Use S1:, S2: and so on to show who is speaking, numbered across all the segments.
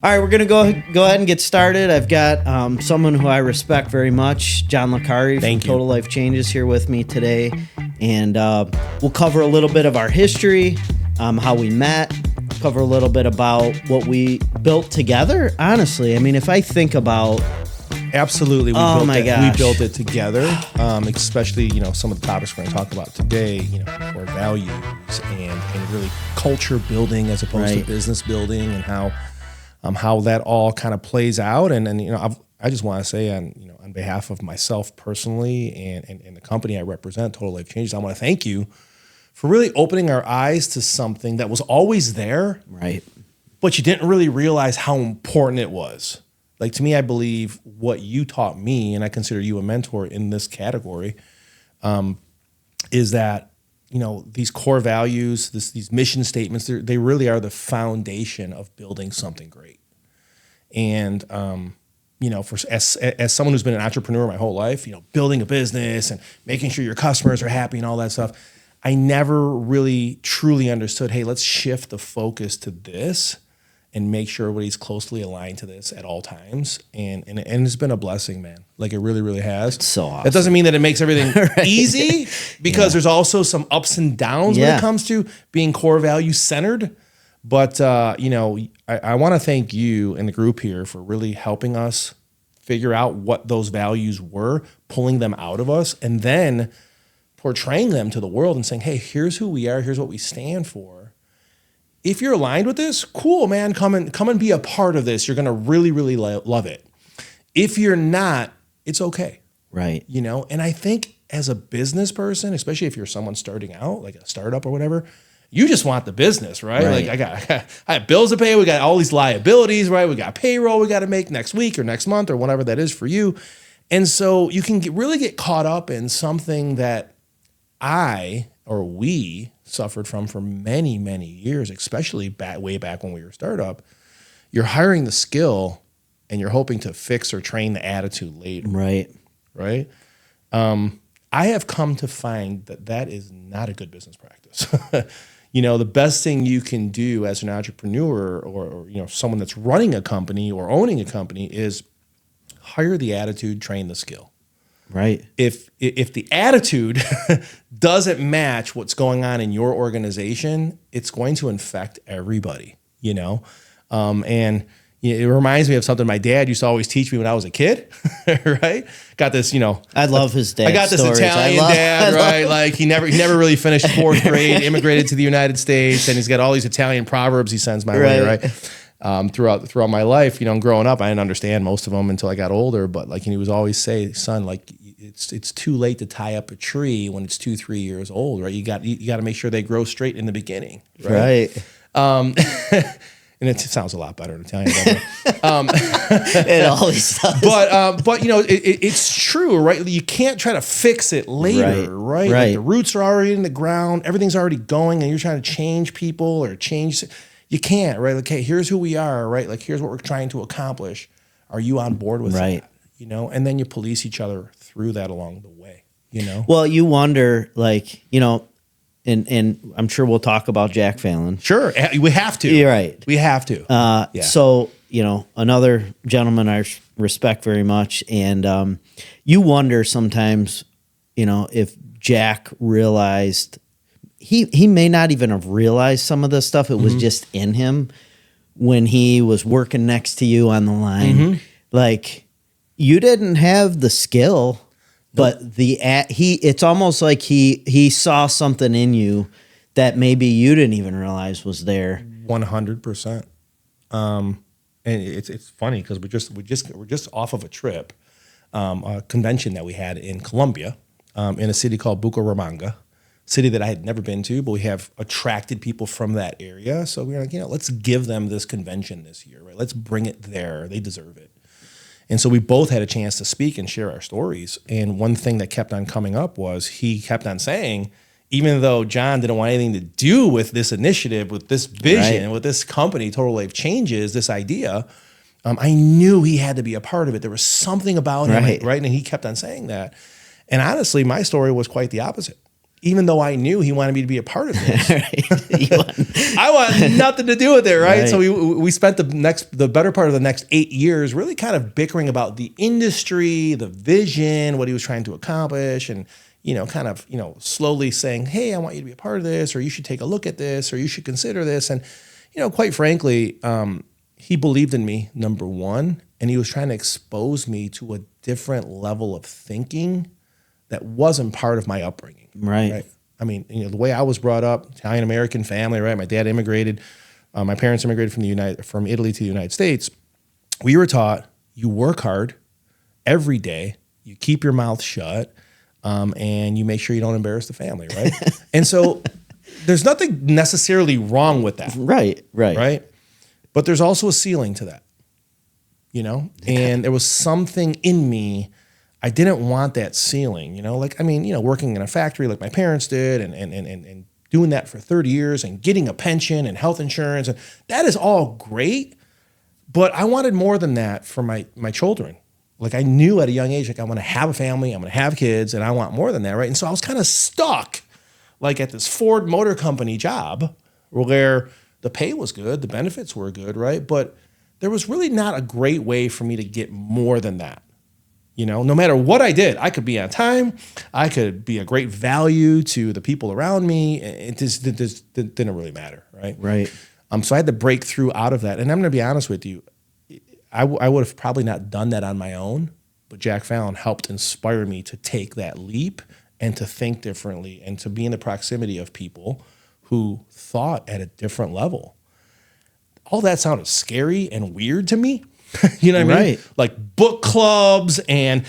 S1: All right, we're going to go ahead and get started. I've got someone who I respect very much, John Licari from Total Life Changes, here with me today. And we'll cover a little bit of our history, how we met, cover a little bit about what we built together. Honestly, I mean, if I think about...
S2: Absolutely.
S1: We
S2: built it together, especially, some of the topics we're going to talk about today, core values and really culture building as opposed to business building, and how that all kind of plays out. And I just want to say on behalf of myself personally and the company I represent, Total Life Changes, I want to thank you for really opening our eyes to something that was always there,
S1: right?
S2: But you didn't really realize how important it was. Like, to me, I believe what you taught me, and I consider you a mentor in this category, is that, these core values, these mission statements, they really are the foundation of building something great. And, as someone who's been an entrepreneur my whole life, building a business and making sure your customers are happy and all that stuff, I never really truly understood, hey, let's shift the focus to this and make sure everybody's closely aligned to this at all times. And it's been a blessing, man. Like, it really, really has.
S1: It's so awesome.
S2: That doesn't mean that it makes everything easy, because there's also some ups and downs when it comes to being core value centered. But, I want to thank you and the group here for really helping us figure out what those values were, pulling them out of us, and then portraying them to the world and saying, hey, here's who we are. Here's what we stand for. If you're aligned with this, cool, man, come and be a part of this. You're going to really, really love it. If you're not, it's okay.
S1: Right.
S2: And I think as a business person, especially if you're someone starting out, like a startup or whatever, you just want the business, right? Like, I have bills to pay. We got all these liabilities, right? We got payroll we got to make next week or next month or whatever that is for you. And so you can really get caught up in something that we suffered from for many, many years, especially way back when we were a startup. You're hiring the skill and you're hoping to fix or train the attitude later. Right. I have come to find that is not a good business practice. The best thing you can do as an entrepreneur or someone that's running a company or owning a company is hire the attitude, train the skill.
S1: Right.
S2: If the attitude doesn't match what's going on in your organization, it's going to infect everybody, and it reminds me of something my dad used to always teach me when I was a kid, right? Got this,
S1: I love his dad.
S2: I got this
S1: stories.
S2: Italian dad, right? Like he never really finished fourth grade, immigrated to the United States, and he's got all these Italian proverbs he sends my way, right? Throughout my life, growing up, I didn't understand most of them until I got older. But he was always say, son, like it's too late to tie up a tree when it's 2-3 years old, right? You got to make sure they grow straight in the beginning, right? And it sounds a lot better in Italian.
S1: It always does.
S2: But it's true, right? You can't try to fix it later, right? Like the roots are already in the ground, everything's already going, and you're trying to change people or change. You can't, right? Like, hey, here's who we are, right? Like, here's what we're trying to accomplish. Are you on board with that? And then you police each other through that along the way,
S1: Well, you wonder, and I'm sure we'll talk about Jack Fallon.
S2: Sure, we have to.
S1: You're right.
S2: We have to.
S1: So, another gentleman I respect very much, and you wonder sometimes, if Jack realized... He may not even have realized some of this stuff. It was just in him when he was working next to you on the line. Like, you didn't have the skill, but it's almost like he saw something in you that maybe you didn't even realize was there.
S2: 100%. And it's funny because we're just off of a trip, a convention that we had in Colombia, in a city called Bucaramanga. City that I had never been to, but we have attracted people from that area. So we were like, let's give them this convention this year, right? Let's bring it there. They deserve it. And so we both had a chance to speak and share our stories. And one thing that kept on coming up was he kept on saying, even though John didn't want anything to do with this initiative, with this vision, with this company, Total Life Changes, this idea, I knew he had to be a part of it. There was something about him, right? And he kept on saying that. And honestly, my story was quite the opposite. even though I knew he wanted me to be a part of this.
S1: Right.
S2: I want nothing to do with it, right?
S1: Right.
S2: So we spent the better part of the next 8 years really kind of bickering about the industry, the vision, what he was trying to accomplish, and kind of slowly saying, "Hey, I want you to be a part of this, or you should take a look at this, or you should consider this." And quite frankly, he believed in me, number one, and he was trying to expose me to a different level of thinking that wasn't part of my upbringing.
S1: Right.
S2: I mean, the way I was brought up, Italian American family, right? My dad immigrated. My parents immigrated from Italy to the United States. We were taught you work hard every day, you keep your mouth shut, and you make sure you don't embarrass the family, right? And so there's nothing necessarily wrong with that.
S1: Right.
S2: But there's also a ceiling to that, and there was something in me. I didn't want that ceiling, working in a factory like my parents did and doing that for 30 years and getting a pension and health insurance. And that is all great, but I wanted more than that for my children. Like I knew at a young age, like I want to have a family, I'm going to have kids, and I want more than that, right? And so I was kind of stuck like at this Ford Motor Company job where the pay was good, the benefits were good, right? But there was really not a great way for me to get more than that. No matter what I did, I could be on time. I could be a great value to the people around me. It just didn't really matter, right?
S1: Right.
S2: So I had to break through out of that. And I'm going to be honest with you. I would have probably not done that on my own, but Jack Fallon helped inspire me to take that leap and to think differently and to be in the proximity of people who thought at a different level. All that sounded scary and weird to me. You know what I mean?
S1: Right.
S2: Like book clubs and,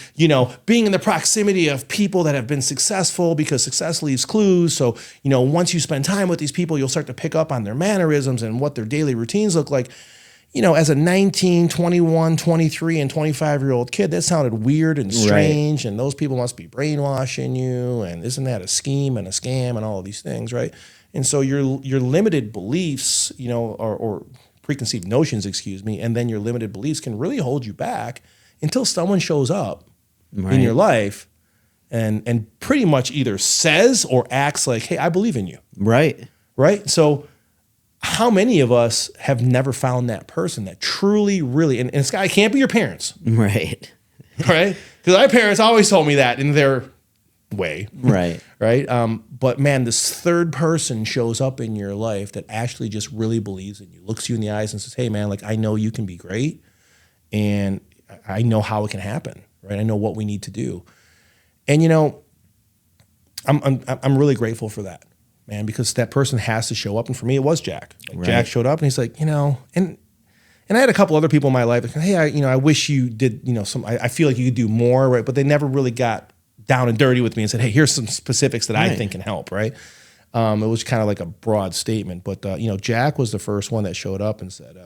S2: being in the proximity of people that have been successful because success leaves clues. So, once you spend time with these people, you'll start to pick up on their mannerisms and what their daily routines look like. As a 19, 21, 23, and 25-year-old kid, that sounded weird and strange. Right. And those people must be brainwashing you. And isn't that a scheme and a scam and all of these things, right? And so your limited beliefs, or preconceived notions, and then your limited beliefs can really hold you back until someone shows up in your life and pretty much either says or acts like, hey, I believe in you.
S1: Right.
S2: So how many of us have never found that person that truly, really, and Scott, it can't be your parents.
S1: Right.
S2: Right? Because my parents always told me that in their way.
S1: Right.
S2: Right. But man, this third person shows up in your life that actually just really believes in you, looks you in the eyes and says, hey man, like I know you can be great and I know how it can happen. Right. I know what we need to do. And I'm really grateful for that, man, because that person has to show up. And for me, it was Jack. Jack showed up and he's like, and I had a couple other people in my life like, hey, I wish you did, I feel like you could do more, right? But they never really got down and dirty with me and said, hey, here's some specifics that I think can help, right? It was kind of like a broad statement. But, Jack was the first one that showed up and said,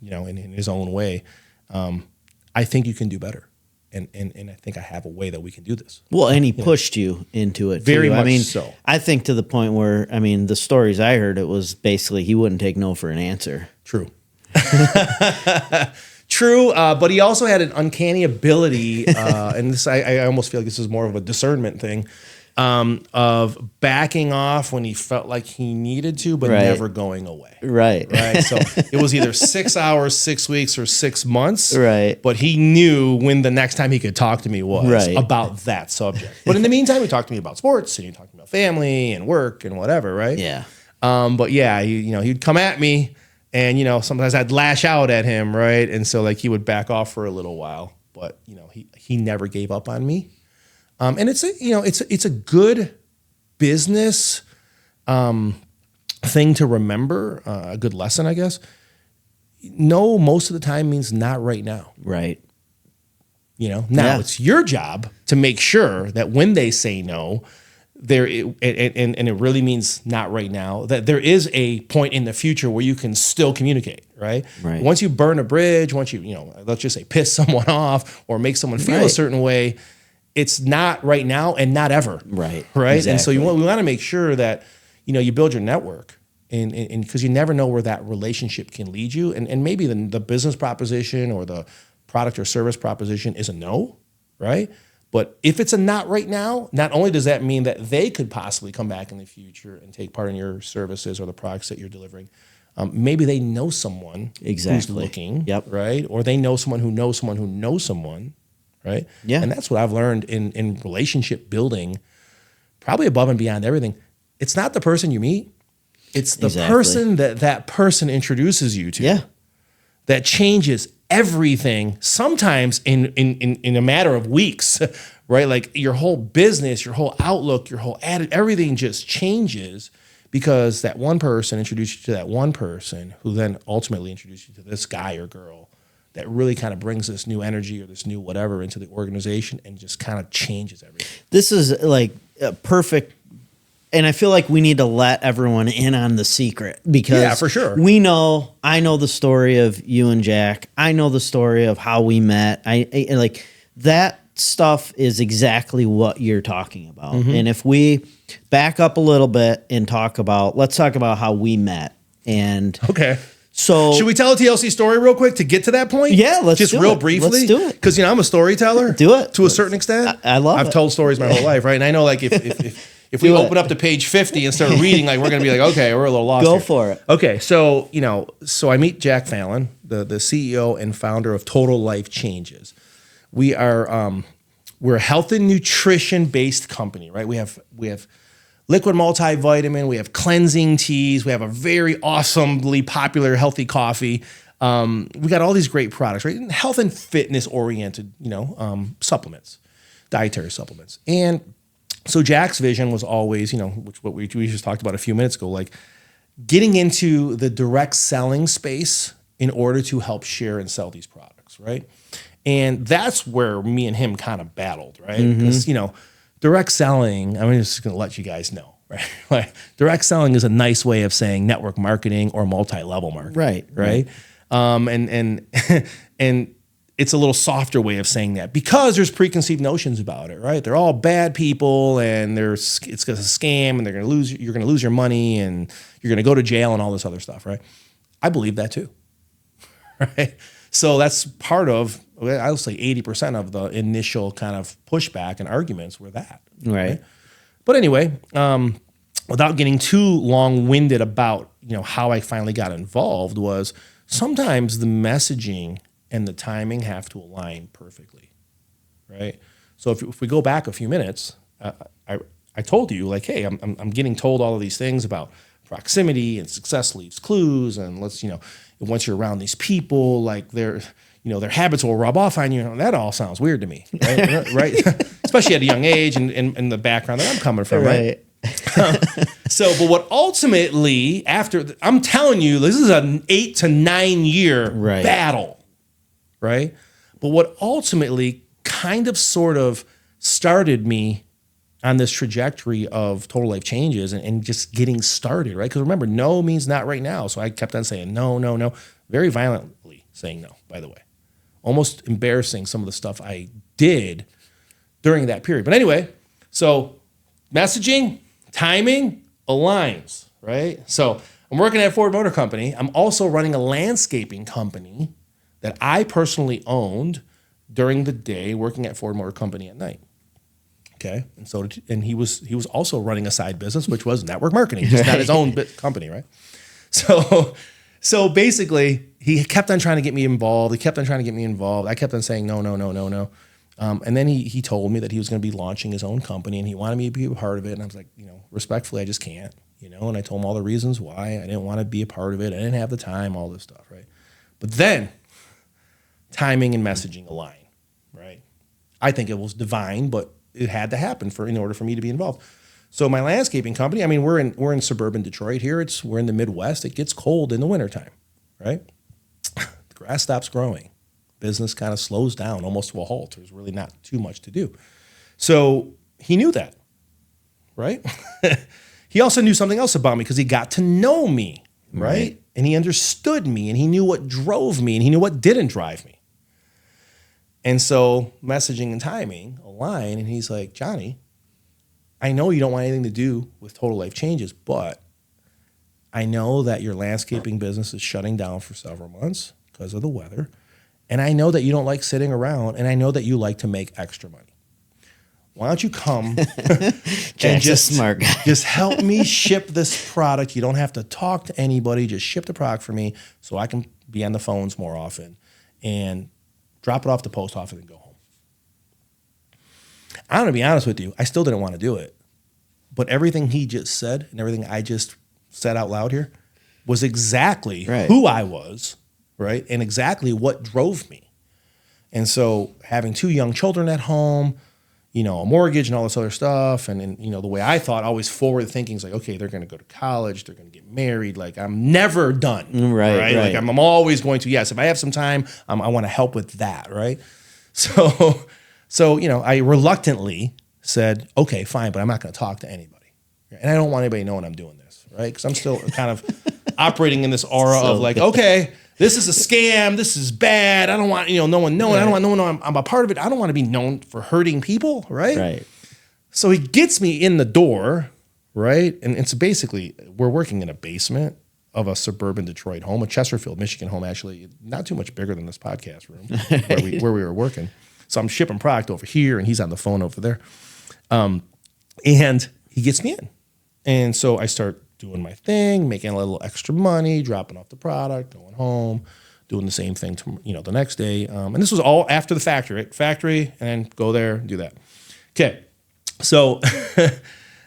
S2: in his own way, I think you can do better. And I think I have a way that we can do this.
S1: Well, and he pushed you into it.
S2: Very
S1: too.
S2: much so.
S1: I think to the point where, the stories I heard, it was basically he wouldn't take no for an answer.
S2: True. True, but he also had an uncanny ability, and this I almost feel like this is more of a discernment thing, of backing off when he felt like he needed to, but never going away.
S1: Right.
S2: So it was either 6 hours, 6 weeks, or 6 months.
S1: Right.
S2: But he knew when the next time he could talk to me was about that subject. But in the meantime, he talked to me about sports and he talked about family and work and whatever. Right.
S1: Yeah.
S2: But yeah, he'd come at me. And, sometimes I'd lash out at him, right? And so, he would back off for a little while. But, he never gave up on me. And it's a good business thing to remember, a good lesson, I guess. No, most of the time means not right now.
S1: Right.
S2: Now it's your job to make sure that when they say no, and it really means not right now, that there is a point in the future where you can still communicate, right? Once you burn a bridge, once you let's just say piss someone off or make someone feel a certain way, it's not right now and not ever. Right. Exactly. And so we want to make sure that, you build your network and because you never know where that relationship can lead you. And maybe the business proposition or the product or service proposition is a no, right? But if it's a not right now, not only does that mean that they could possibly come back in the future and take part in your services or the products that you're delivering, maybe they know someone who's looking, right? Or they know someone who knows someone who knows someone, right?
S1: Yeah.
S2: And that's what I've learned in relationship building, probably above and beyond everything. It's not the person you meet. It's the person that person introduces you to.
S1: Yeah.
S2: That changes everything, sometimes in a matter of weeks, right? Like your whole business, your whole outlook, your whole attitude, everything just changes because that one person introduced you to that one person who then ultimately introduced you to this guy or girl that really kind of brings this new energy or this new whatever into the organization and just kind of changes everything.
S1: This is like a perfect. And I feel like we need to let everyone in on the secret because
S2: for sure.
S1: I know the story of you and Jack. I know the story of how we met. I like that stuff is exactly what you're talking about. Mm-hmm. And if we back up a little bit and let's talk about how we met. And
S2: okay.
S1: So
S2: should we tell a TLC story real quick to get to that point?
S1: Yeah, let's
S2: just
S1: do
S2: real
S1: it.
S2: briefly.
S1: Let's do it.
S2: Because I'm a storyteller.
S1: Do it
S2: to a certain extent.
S1: I love it.
S2: I've told stories my whole life, right? And I know like if we open up to page 50 and start reading, like we're gonna be like, okay, we're a little lost.
S1: Go
S2: here.
S1: for it.
S2: Okay, so I meet Jack Fallon, the CEO and founder of Total Life Changes. We're a health and nutrition based company, right? We have liquid multivitamin, we have cleansing teas, we have a very awesomely popular healthy coffee. We got all these great products, right? And health and fitness oriented, supplements, dietary supplements. And so Jack's vision was always, which what we just talked about a few minutes ago, like getting into the direct selling space in order to help share and sell these products, right? And that's where me and him kind of battled, right? Because, direct selling, I'm just going to let you guys know, right? Like direct selling is a nice way of saying network marketing or multi-level marketing, right? And it's a little softer way of saying that because there's preconceived notions about it, right? They're all bad people and it's a scam and you're going to lose your money and you're going to go to jail and all this other stuff, right? I believe that too, right? So that's part of, I'll say 80% of the initial kind of pushback and arguments were that.
S1: Right.
S2: But anyway, without getting too long-winded about, how I finally got involved was sometimes the messaging and the timing have to align perfectly, right? So if we go back a few minutes, I told you like, hey, I'm getting told all of these things about proximity and success leaves clues, and once you're around these people, like their habits will rub off on you. And that all sounds weird to me, right? Right? Especially at a young age and the background that I'm coming from, right? But what ultimately I'm telling you, this is an 8 to 9 year battle. Right? But what ultimately kind of sort of started me on this trajectory of Total Life Changes and just getting started, right? Because remember, no means not right now. So I kept on saying no, very violently saying no, by the way. Almost embarrassing some of the stuff I did during that period. But anyway, so messaging, timing aligns, right? So I'm working at Ford Motor Company. I'm also running a landscaping company that I personally owned during the day, working at Ford Motor Company at night. Okay, and he was also running a side business, which was network marketing, just not his own company, right? So basically, he kept on trying to get me involved. I kept on saying no. And then he told me that he was going to be launching his own company, and he wanted me to be a part of it. And I was like, respectfully, I just can't, And I told him all the reasons why I didn't want to be a part of it. I didn't have the time, all this stuff, right? But then timing and messaging align, right? I think it was divine, but it had to happen in order for me to be involved. So my landscaping company, we're in suburban Detroit here. We're in the Midwest. It gets cold in the wintertime, right? The grass stops growing. Business kind of slows down almost to a halt. There's really not too much to do. So he knew that, right? He also knew something else about me because he got to know me, right? And he understood me, and he knew what drove me, and he knew what didn't drive me. And so messaging and timing align, and he's like, Johnny, I know you don't want anything to do with Total Life Changes, but I know that your landscaping business is shutting down for several months because of the weather, and I know that you don't like sitting around, and I know that you like to make extra money. why don't you come
S1: Jack's
S2: and
S1: a smart guy.
S2: just help me ship this product. You don't have to talk to anybody. Just ship the product for me so I can be on the phones more often and drop it off the post office and go home. I'm going to be honest with you. I still didn't want to do it. But everything he just said and everything I just said out loud here was exactly who I was, right? And exactly what drove me. And so having 2 young children at home, you know, a mortgage and all this other stuff. And you know, the way I thought, always forward thinking is like, okay, they're going to go to college. They're going to get married. Like I'm never done. Right. Like I'm always going to, yes, if I have some time, I want to help with that. Right. So, you know, I reluctantly said, okay, fine, but I'm not going to talk to anybody. And I don't want anybody knowing I'm doing this. Right. Because I'm still kind of operating in this aura of like, okay, this is a scam. This is bad. I don't want, you know, no one knowing. I don't want no one knowing I'm a part of it. I don't want to be known for hurting people, right? So he gets me in the door, right? And so basically, we're working in a basement of a suburban Detroit home, a Chesterfield, Michigan home, actually, not too much bigger than this podcast room where we were working. So I'm shipping product over here, and he's on the phone over there. And he gets me in. And so I start doing my thing, making a little extra money, dropping off the product, going home, doing the same thing the next day. And this was all after the factory, right? Factory, and then go there, do that. Okay, so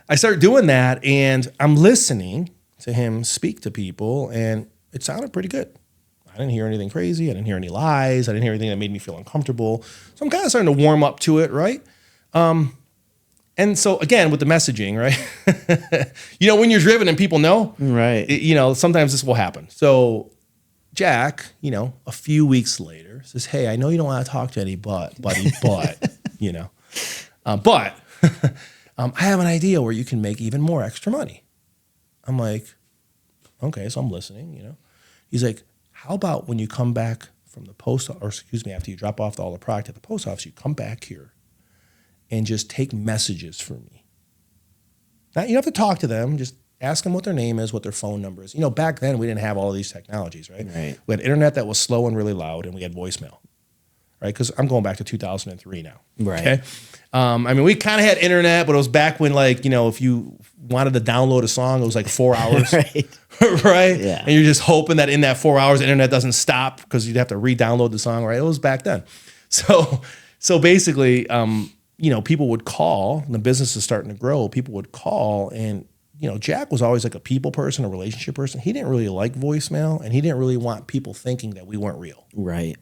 S2: I start doing that, and I'm listening to him speak to people, and it sounded pretty good. I didn't hear anything crazy. I didn't hear any lies. I didn't hear anything that made me feel uncomfortable. So I'm kind of starting to warm up to it, right? And so again, with the messaging, right? You know, when you're driven and people know,
S1: right?
S2: You know, sometimes this will happen. So Jack, you know, a few weeks later says, "Hey, I know you don't want to talk to anybody, but you know, but I have an idea where you can make even more extra money." I'm like, okay, so I'm listening. You know, he's like, "How about when you come back from the post, or excuse me, after you drop off all the product at the post office, you come back here and just take messages for me. Now, you don't have to talk to them. Just ask them what their name is, what their phone number is. You know, back then, we didn't have all of these technologies, right? We had internet that was slow and really loud, and we had voicemail, right? Because I'm going back to 2003 now.
S1: Right.
S2: Okay? I mean, we kind of had internet, but it was back when, like, you know, if you wanted to download a song, it was like 4 hours. Right?
S1: Yeah.
S2: And you're just hoping that in that 4 hours, the internet doesn't stop because you'd have to re-download the song, right? It was back then. So basically, you know, people would call, and the business is starting to grow. People would call, and, you know, Jack was always like a people person, a relationship person. He didn't really like voicemail, and he didn't really want people thinking that we weren't real.
S1: Right.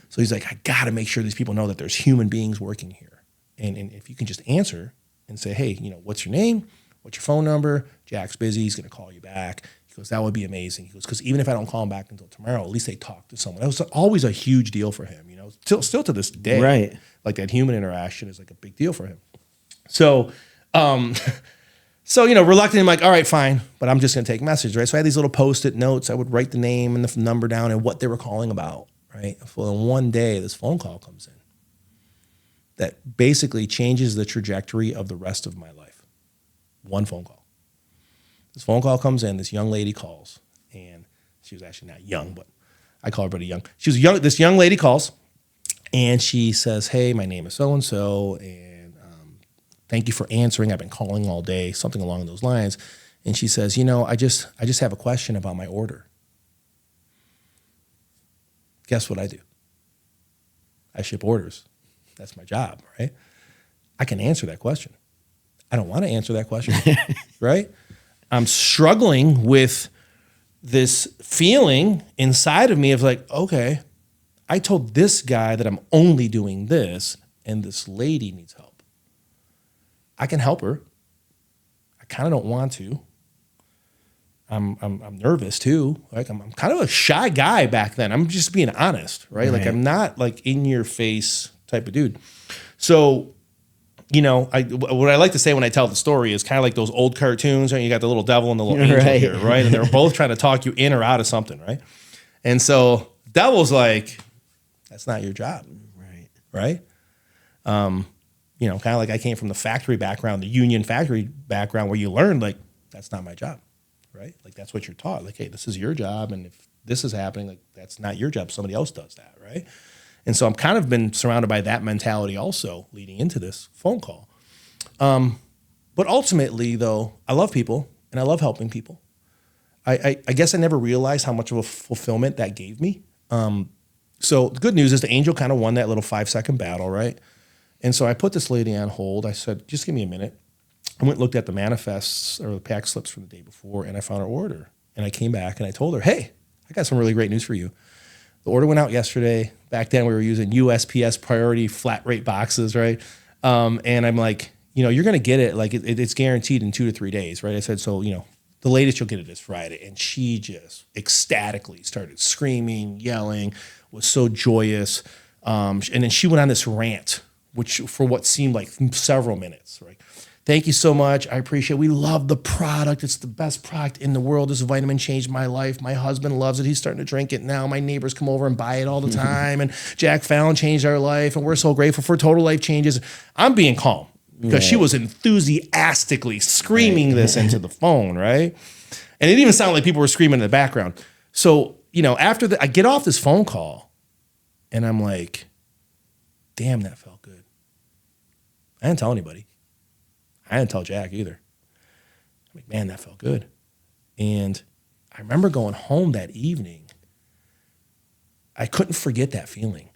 S2: So he's like, I got to make sure these people know that there's human beings working here. And if you can just answer and say, hey, you know, what's your name? What's your phone number? Jack's busy. He's going to call you back. He goes, that would be amazing. He goes, because even if I don't call him back until tomorrow, at least they talk to someone. That was always a huge deal for him, you know, still to this day.
S1: Right.
S2: Like that human interaction is like a big deal for him. So, you know, reluctantly, I'm like, all right, fine, but I'm just going to take messages, right? So I had these little Post-it notes. I would write the name and the number down and what they were calling about, right? Well, then one day, this phone call comes in that basically changes the trajectory of the rest of my life. One phone call. This phone call comes in. This young lady calls, and she was actually not young, but I call her pretty young. She was young. This young lady calls. And she says, hey, my name is so-and-so, and thank you for answering. I've been calling all day, something along those lines. And she says, you know, I just have a question about my order. Guess what I do? I ship orders. That's my job, right? I can answer that question. I don't want to answer that question, right? I'm struggling with this feeling inside of me of like, okay, I told this guy that I'm only doing this, and this lady needs help. I can help her. I kind of don't want to. I'm nervous too. Like I'm kind of a shy guy back then. I'm just being honest, right? Like I'm not like in your face type of dude. So, you know, what I like to say when I tell the story is kind of like those old cartoons, right? You got the little devil and the little angel here, right? And they're both trying to talk you in or out of something, right? And so devil's like, that's not your job, right? You know, kind of like I came from the factory background, the union factory background, where you learn like that's not my job, right? Like that's what you're taught. Like, hey, this is your job, and if this is happening, like that's not your job. Somebody else does that, right? And so I'm kind of been surrounded by that mentality also leading into this phone call. But ultimately, though, I love people and I love helping people. I guess I never realized how much of a fulfillment that gave me. So the good news is the angel kind of won that little 5-second battle, right? And so I put this lady on hold. I said, just give me a minute. I went and looked at the manifests or the pack slips from the day before, and I found her order. And I came back and I told her, hey, I got some really great news for you. The order went out yesterday. Back then we were using USPS priority flat rate boxes, right? And I'm like, you're going to get it. Like it's guaranteed in 2 to 3 days, right? I said, so, the latest you'll get it is Friday. And she just ecstatically started screaming, yelling, was so joyous. And then she went on this rant, which for what seemed like several minutes, right? Thank you so much. I appreciate it. We love the product. It's the best product in the world. This vitamin changed my life. My husband loves it. He's starting to drink it now. My neighbors come over and buy it all the time. And Jack Fallon changed our life. And we're so grateful for total life changes. I'm being calm because she was enthusiastically screaming this into the phone, right? And it even sounded like people were screaming in the background. So, after that, I get off this phone call and I'm like, damn, that felt good. I didn't tell anybody. I didn't tell Jack either. I'm like, man, that felt good. And I remember going home that evening. I couldn't forget that feeling,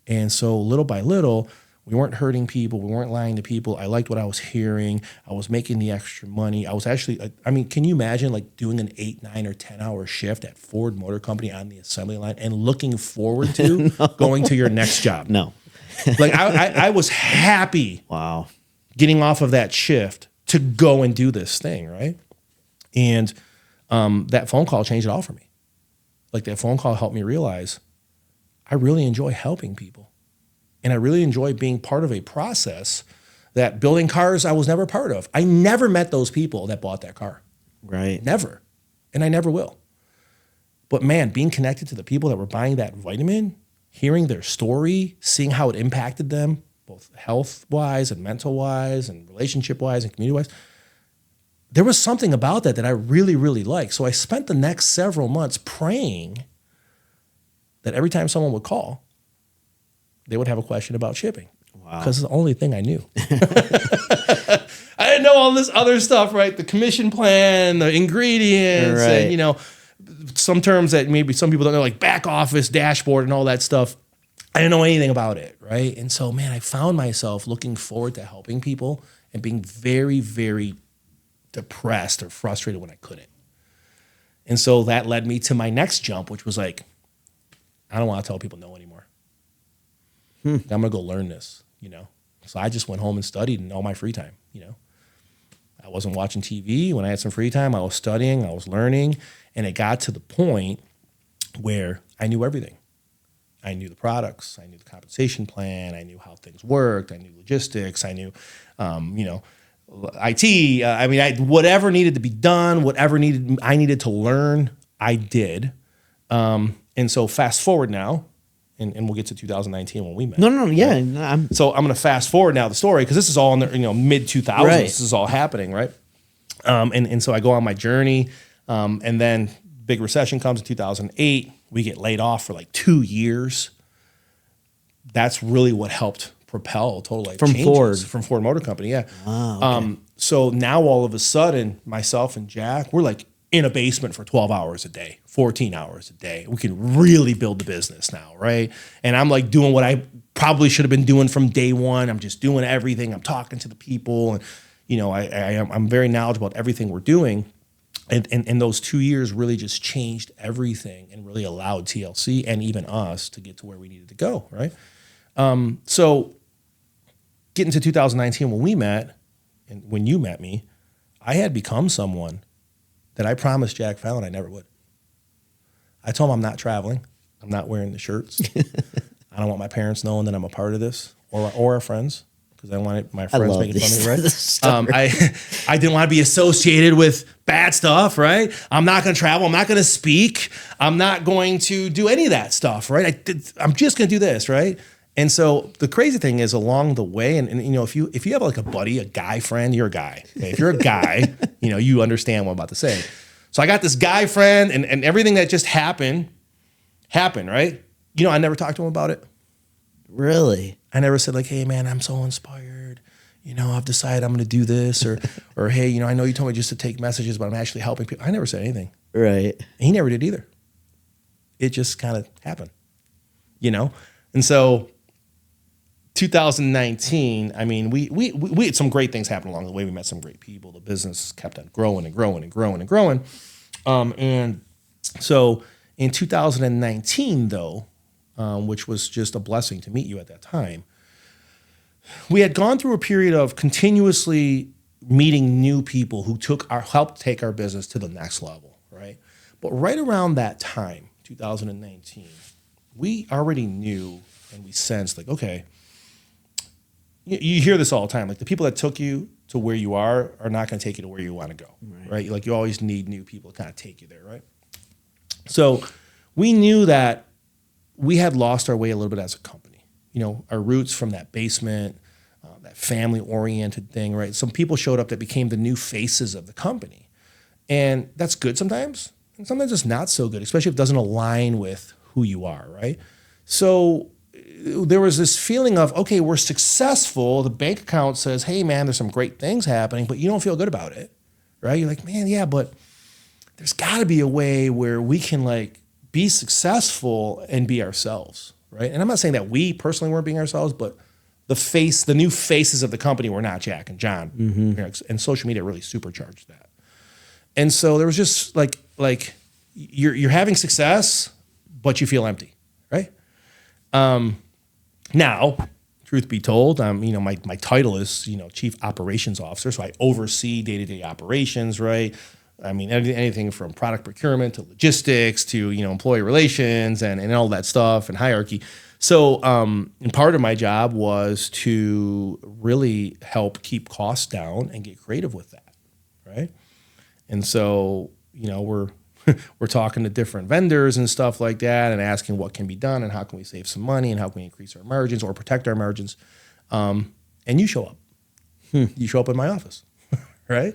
S2: And so little by little, we weren't hurting people. We weren't lying to people. I liked what I was hearing. I was making the extra money. I was actually, can you imagine like doing an 8, 9, or 10-hour shift at Ford Motor Company on the assembly line and looking forward to going to your next job?
S1: No.
S2: Like I was happy.
S1: Wow.
S2: Getting off of that shift to go and do this thing, right? And that phone call changed it all for me. Like that phone call helped me realize I really enjoy helping people. And I really enjoy being part of a process that building cars I was never part of. I never met those people that bought that car.
S1: Right.
S2: Never. And I never will. But man, being connected to the people that were buying that vitamin, hearing their story, seeing how it impacted them, both health-wise and mental-wise and relationship-wise and community-wise, there was something about that I really, really liked. So I spent the next several months praying that every time someone would call, they would have a question about shipping.
S1: Wow.
S2: Because it's the only thing I knew. I didn't know all this other stuff, right? The commission plan, the ingredients,
S1: right.
S2: And, some terms that maybe some people don't know, like back office, dashboard, and all that stuff. I didn't know anything about it, right? And so, man, I found myself looking forward to helping people and being very, very depressed or frustrated when I couldn't. And so that led me to my next jump, which was like, I don't want to tell people no anymore. I'm going to go learn this, So I just went home and studied in all my free time, I wasn't watching TV. When I had some free time, I was studying, I was learning. And it got to the point where I knew everything. I knew the products. I knew the compensation plan. I knew how things worked. I knew logistics. I knew, IT. Whatever needed to be done, whatever I needed to learn, I did. And so fast forward now, and we'll get to 2019 when we met.
S1: No, yeah.
S2: Right? So I'm going to fast forward now the story because this is all in the mid 2000s.
S1: Right.
S2: This is all happening, right? And so I go on my journey, and then big recession comes in 2008. We get laid off for like 2 years. That's really what helped propel Total Life Changes. From Ford Motor Company, yeah.
S1: Ah, okay.
S2: So now all of a sudden, myself and Jack, we're like in a basement for 12 hours a day, 14 hours a day. We can really build the business now, right? And I'm like doing what I probably should have been doing from day one. I'm just doing everything. I'm talking to the people, and I'm very knowledgeable about everything we're doing. And those 2 years really just changed everything and really allowed TLC and even us to get to where we needed to go, right? So getting to 2019 when we met, and when you met me, I had become someone that I promised Jack Fallon I never would. I told him I'm not traveling. I'm not wearing the shirts. I don't want my parents knowing that I'm a part of this, or our friends, because I wanted my friends making fun of me, right? I didn't want to be associated with bad stuff, right? I'm not going to travel. I'm not going to speak. I'm not going to do any of that stuff, right? I'm just going to do this, right? And so the crazy thing is along the way, and if you have like a buddy, a guy friend, you're a guy. Okay? If you're a guy, you understand what I'm about to say. So I got this guy friend, and everything that just happened, right? I never talked to him about it.
S1: Really?
S2: I never said like, hey man, I'm so inspired. I've decided I'm going to do this, or hey, I know you told me just to take messages, but I'm actually helping people. I never said anything.
S1: Right.
S2: And he never did either. It just kind of happened, And so 2019, I mean, we had some great things happen along the way. We met some great people. The business kept on growing and growing and growing and growing. And so in 2019, though, which was just a blessing to meet you at that time, we had gone through a period of continuously meeting new people who helped take our business to the next level, right? But right around that time, 2019, we already knew and we sensed like, okay, you hear this all the time. Like the people that took you to where you are not going to take you to where you want to go, right? Like you always need new people to kind of take you there, right? So we knew that we had lost our way a little bit as a company. Our roots from that basement, that family-oriented thing, right? Some people showed up that became the new faces of the company. And that's good sometimes, and sometimes it's not so good, especially if it doesn't align with who you are, right? So there was this feeling of, okay, we're successful. The bank account says, hey, man, there's some great things happening, but you don't feel good about it, right? You're like, man, yeah, but there's got to be a way where we can like be successful and be ourselves, right? And I'm not saying that we personally weren't being ourselves, but the new faces of the company were not Jack and John. Mm-hmm. And social media really supercharged that. And so there was just like you're having success, but you feel empty, right? Now, truth be told, my title is, Chief Operations Officer, so I oversee day-to-day operations, right? I mean, anything from product procurement to logistics to, employee relations and all that stuff and hierarchy. So, and part of my job was to really help keep costs down and get creative with that, right? And so, we're talking to different vendors and stuff like that and asking what can be done and how can we save some money and how can we increase our margins or protect our margins. And you show up. You show up in my office, right?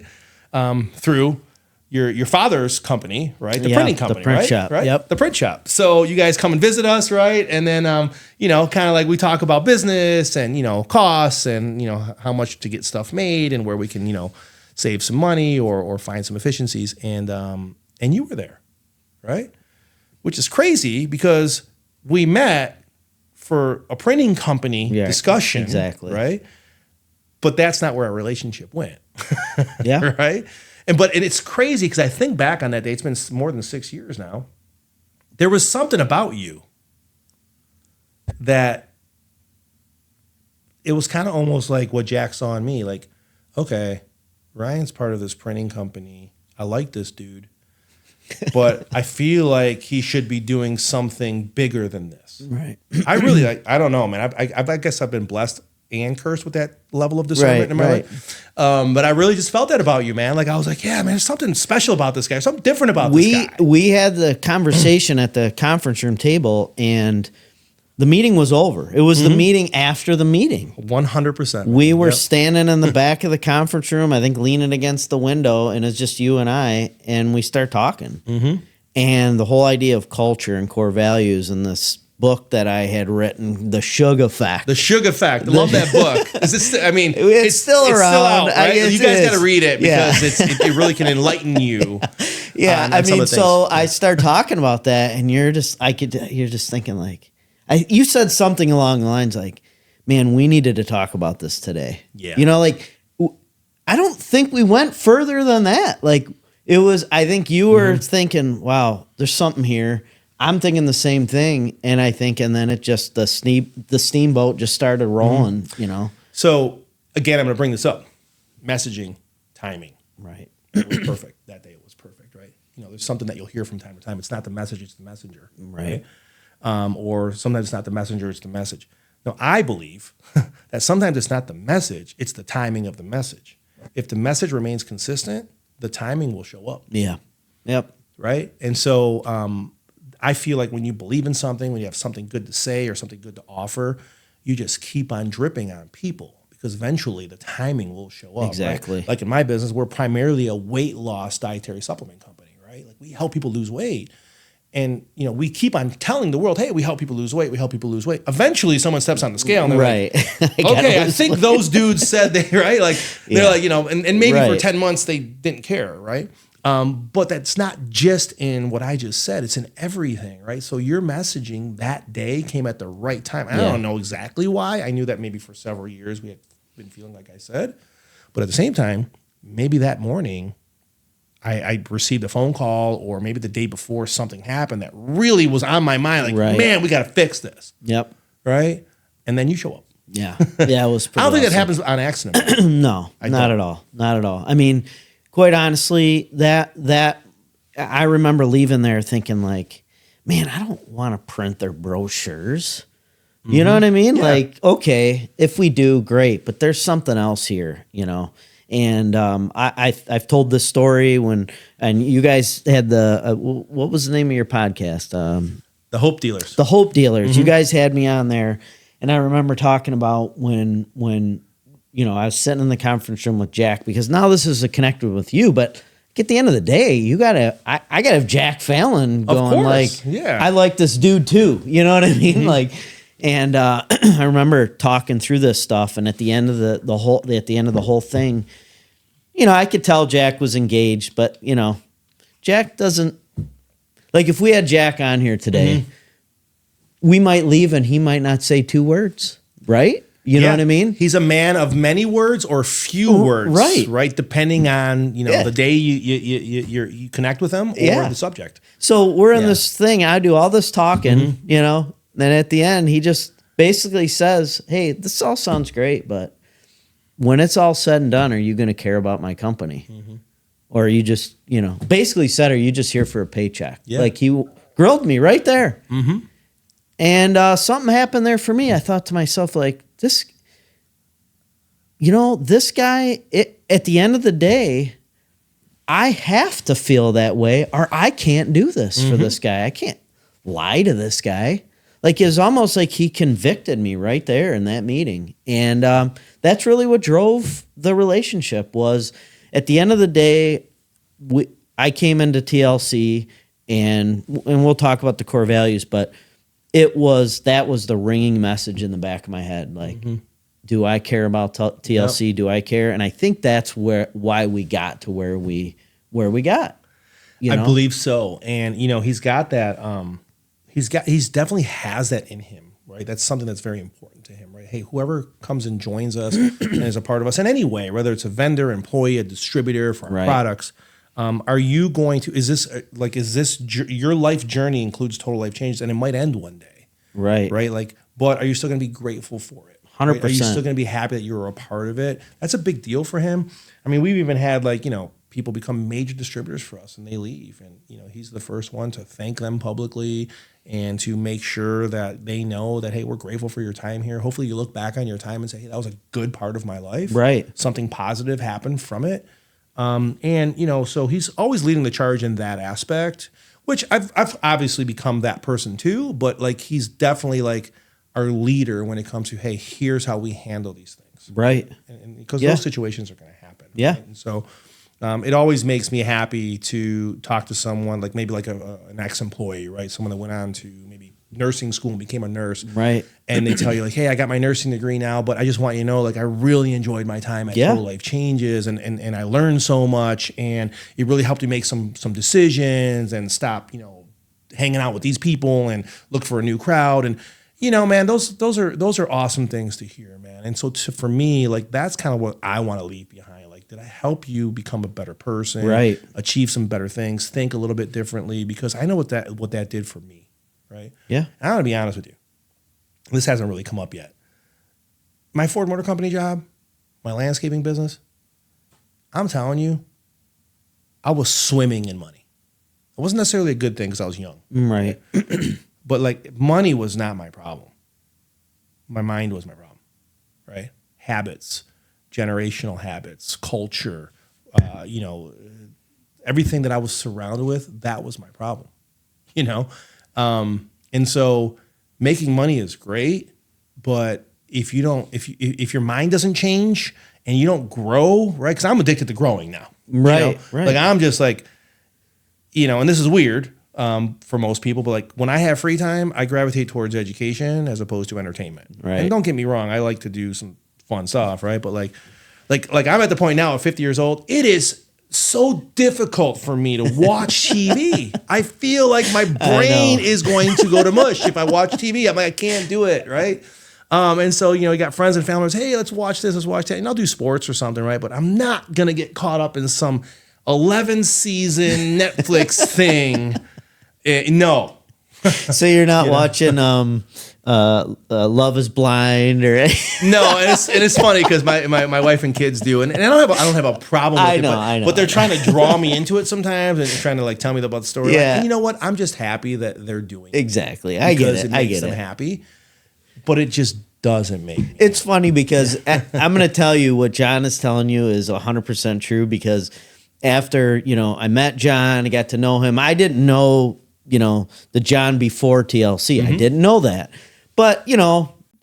S2: Through your father's company, right? The printing company,
S1: the print
S2: right?
S1: shop.
S2: Right?
S1: Yep.
S2: The print shop. So you guys come and visit us, right? And then, kind of like we talk about business and, costs and, how much to get stuff made and where we can, save some money or find some efficiencies. And you were there, right? Which is crazy because we met for a printing company discussion,
S1: exactly,
S2: right? But that's not where our relationship went.
S1: Yeah.
S2: Right? And it's crazy because I think back on that day, it's been more than 6 years now. There was something about you that it was kind of almost like what Jack saw in me. Like, okay, Ryan's part of this printing company. I like this dude, but I feel like he should be doing something bigger than this.
S1: Right.
S2: I don't know, man. I guess I've been blessed and cursed with that level of discernment in my life. But I really just felt that about you, man. Like I was like, yeah, man, there's something special about this guy. Something different about this guy.
S1: We had the conversation at the conference room table and the meeting was over. It was the meeting after the meeting.
S2: 100%.
S1: We were standing in the back of the conference room, I think leaning against the window, and it's just you and I, and we start talking. Mm-hmm. And the whole idea of culture and core values and this book that I had written, The Sugar Fact.
S2: The Sugar Fact. I love that book. Is it still, I mean,
S1: it's still around.
S2: It's still out, right? You guys got to read it because
S1: Yeah.
S2: it really can enlighten you.
S1: Yeah, I mean, so I start talking about that, and you're just thinking like, you said something along the lines like, man, we needed to talk about this today.
S2: Yeah.
S1: I don't think we went further than that. Like it was, I think you were thinking, wow, there's something here. I'm thinking the same thing. And then it just, the steamboat just started rolling,
S2: So again, I'm going to bring this up. Messaging, timing.
S1: Right.
S2: It was perfect. That day it was perfect, right? There's something that you'll hear from time to time. It's not the message, it's the messenger.
S1: Right.
S2: Or sometimes it's not the messenger, it's the message. No, I believe that sometimes it's not the message, it's the timing of the message. If the message remains consistent, the timing will show up.
S1: Yeah. Yep.
S2: Right? And so I feel like when you believe in something, when you have something good to say or something good to offer, you just keep on dripping on people because eventually the timing will show up.
S1: Exactly.
S2: Right? Like in my business, we're primarily a weight loss dietary supplement company, right? Like we help people lose weight. And, you know, we keep on telling the world, hey, we help people lose weight. We help people lose weight. Eventually someone steps on the scale and they're
S1: Right.
S2: like, okay, I think those dudes said they, right? Like, they're like, you know, and maybe for 10 months they didn't care, right? But that's not just in what I just said. It's in everything, right? So your messaging that day came at the right time. I don't know exactly why. I knew that maybe for several years we had been feeling like I said. But at the same time, maybe that morning I received a phone call, or maybe the day before something happened that really was on my mind. Like, man, we got to fix this.
S1: Yep.
S2: Right? And then you show up.
S1: Yeah. Yeah, it was pretty
S2: I don't think
S1: awesome.
S2: that happens on accident.
S1: No, not at all. Not at all. I mean, quite honestly, that I remember leaving there thinking like, man, I don't want to print their brochures. You know what I mean? Yeah. Like, okay, if we do, great, but there's something else here, you know? And I've told this story and you guys had what was the name of your podcast?
S2: The Hope Dealers.
S1: The Hope Dealers. You guys had me on there, and I remember talking about when you know I was sitting in the conference room with Jack, because now this is connected with you, but at the end of the day, I gotta have Jack Fallon going like, I like this dude too. You know what I mean? Like. And I remember talking through this stuff, and at the end of the whole thing, you know, I could tell Jack was engaged, but you know, Jack doesn't like. If we had Jack on here today, we might leave and he might not say 2 words, right? You know what I mean?
S2: He's a man of many words or few words, right? Depending on the day you connect with him or the subject.
S1: So we're in this thing. I do all this talking, you know. Then at the end, he just basically says, hey, this all sounds great, but when it's all said and done, are you going to care about my company? Or are you just, you know, basically said, are you just here for a paycheck? Yeah. Like he grilled me right there. And something happened there for me. I thought to myself, like, this guy, at the end of the day, I have to feel that way or I can't do this for this guy. I can't lie to this guy. Like, it's almost like he convicted me right there in that meeting. And that's really what drove the relationship. Was at the end of the day, I came into TLC, and we'll talk about the core values, but that was the ringing message in the back of my head. Like, do I care about TLC? Yep. Do I care? And I think that's why we got to where we got. You know?
S2: I believe so. And, you know, he's got that... He's definitely has that in him, right? That's something that's very important to him, right? Hey, whoever comes and joins us and is a part of us in any way, whether it's a vendor, employee, a distributor for our products, are you going to? Is this your life journey includes total life changes, and it might end one day, right? Like, but are you still going to be grateful for it?
S1: 100%.
S2: Are you still going to be happy that you were a part of it? That's a big deal for him. I mean, we've even had people become major distributors for us and they leave, and he's the first one to thank them publicly and to make sure that they know that, hey, we're grateful for your time here. Hopefully you look back on your time and say, hey, that was a good part of my life.
S1: Right.
S2: Something positive happened from it. So he's always leading the charge in that aspect, which I've obviously become that person too, but like he's definitely like our leader when it comes to, hey, here's how we handle these things.
S1: Right.
S2: And because those situations are going to happen.
S1: Yeah.
S2: Right? And so it always makes me happy to talk to someone like maybe like an ex-employee, right? Someone that went on to maybe nursing school and became a nurse.
S1: Right.
S2: And they tell you like, hey, I got my nursing degree now, but I just want you to know, like, I really enjoyed my time at Total Life Changes and I learned so much, and it really helped me make some decisions and stop, hanging out with these people and look for a new crowd. And, man, those are awesome things to hear, man. And so for me, like, that's kind of what I want to leave behind. Did I help you become a better person?
S1: Right.
S2: Achieve some better things, think a little bit differently, because I know what that did for me, right?
S1: Yeah.
S2: And I'm going to be honest with you. This hasn't really come up yet. My Ford Motor Company job, my landscaping business, I'm telling you, I was swimming in money. It wasn't necessarily a good thing because I was young.
S1: Right.
S2: But like, money was not my problem. My mind was my problem, right? Habits. Generational habits, culture, everything that I was surrounded with, that was my problem, and so making money is great, but if your mind doesn't change and you don't grow, right? Because I'm addicted to growing now,
S1: right?
S2: Like I'm just like, and this is weird, for most people. But like when I have free time, I gravitate towards education as opposed to entertainment.
S1: Right.
S2: And don't get me wrong, I like to do some fun stuff, right? But like I'm at the point now at 50 years old, it is so difficult for me to watch TV. I feel like my brain is going to go to mush if I watch TV. I'm like, I can't do it, right? And so, you got friends and families, hey, let's watch this, let's watch that. And I'll do sports or something, right? But I'm not going to get caught up in some 11-season Netflix thing. No.
S1: So you're not watching Love is Blind or
S2: No, and it's funny because my wife and kids do, and I don't have a problem with
S1: I know.
S2: But they're trying to draw me into it sometimes and trying to like tell me about the story.
S1: Yeah.
S2: And you know what? I'm just happy that they're doing it.
S1: Exactly. I get it.
S2: It makes them happy, but it just doesn't make me.
S1: It's funny because I'm going to tell you what John is telling you is 100% true, because after, I met John, I got to know him. I didn't know, the John before TLC. I didn't know that. But,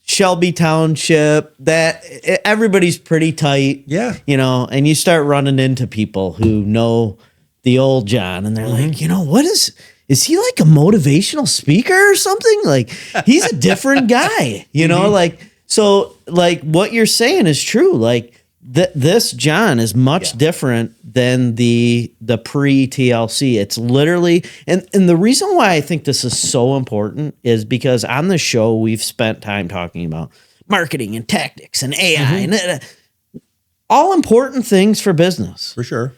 S1: Shelby Township, that everybody's pretty tight.
S2: Yeah.
S1: And you start running into people who know the old John, and they're like, what is he like a motivational speaker or something? Like, he's a different guy, so like what you're saying is true. Like this John is much different than the pre-TLC. It's literally, and the reason why I think this is so important is because on the show we've spent time talking about marketing and tactics and AI and all important things for business.
S2: For sure.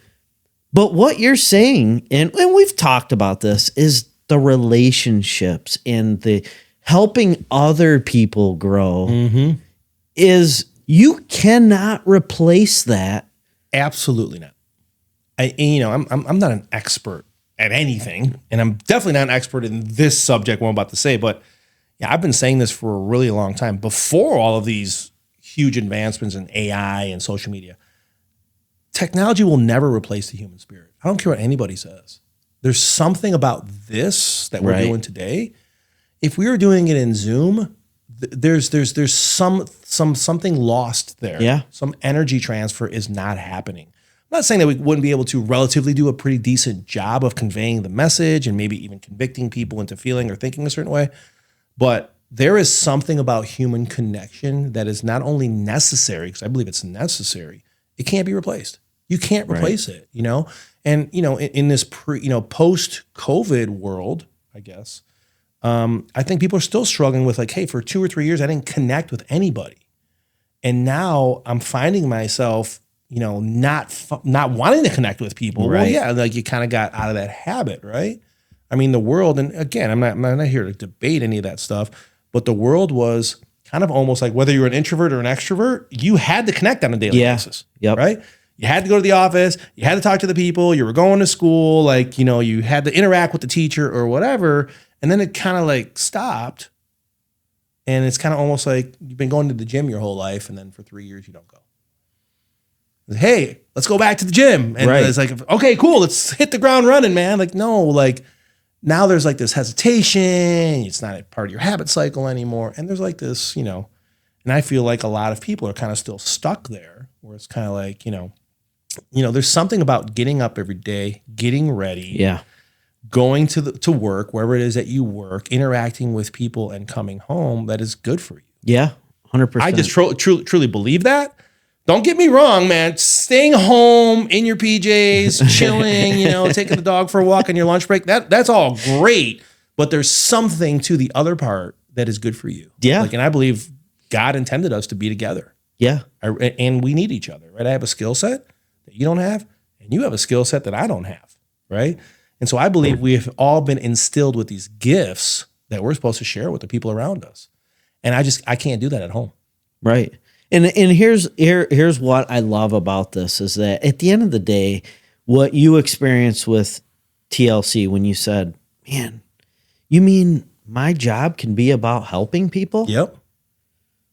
S1: But what you're saying, and we've talked about this, is the relationships and the helping other people grow is you cannot replace that.
S2: Absolutely not. I'm not an expert at anything, and I'm definitely not an expert in this subject what I'm about to say, but yeah, I've been saying this for a really long time before all of these huge advancements in AI and social media. Technology will never replace the human spirit. I don't care what anybody says. There's something about this that we're doing today. If we were doing it in Zoom, there's something lost there.
S1: Yeah.
S2: Some energy transfer is not happening. I'm not saying that we wouldn't be able to relatively do a pretty decent job of conveying the message and maybe even convicting people into feeling or thinking a certain way, but there is something about human connection that is not only necessary, because I believe it's necessary, it can't be replaced. You can't replace it, And, in this post-COVID world, I guess, I think people are still struggling with like, hey, for 2 or 3 years, I didn't connect with anybody. And now I'm finding myself, not wanting to connect with people.
S1: Right.
S2: Well, yeah, like you kind of got out of that habit, right? I mean, the world, and again, I'm not here to debate any of that stuff, but the world was kind of almost like whether you're an introvert or an extrovert, you had to connect on a daily basis, right? You had to go to the office, you had to talk to the people, you were going to school, like, you had to interact with the teacher or whatever. And then it kind of like stopped. And it's kind of almost like you've been going to the gym your whole life, and then for 3 years you don't go. Hey, let's go back to the gym. And it's like, okay, cool, let's hit the ground running, man. Like, no, like now there's like this hesitation. It's not a part of your habit cycle anymore. And there's like this, and I feel like a lot of people are kind of still stuck there, where it's kind of like, there's something about getting up every day, getting ready, going to work, wherever it is that you work, interacting with people and coming home that is good for you.
S1: Yeah, 100%.
S2: I just truly believe that. Don't get me wrong, man. Staying home in your PJs, chilling, taking the dog for a walk on your lunch break, that's all great. But there's something to the other part that is good for you.
S1: Yeah.
S2: And I believe God intended us to be together.
S1: Yeah.
S2: And we need each other, right? I have a skill set that you don't have, and you have a skill set that I don't have, right? And so I believe we have all been instilled with these gifts that we're supposed to share with the people around us. And I can't do that at home.
S1: Right. And here's what I love about this is that at the end of the day, what you experienced with TLC when you said, man, you mean my job can be about helping people?
S2: Yep.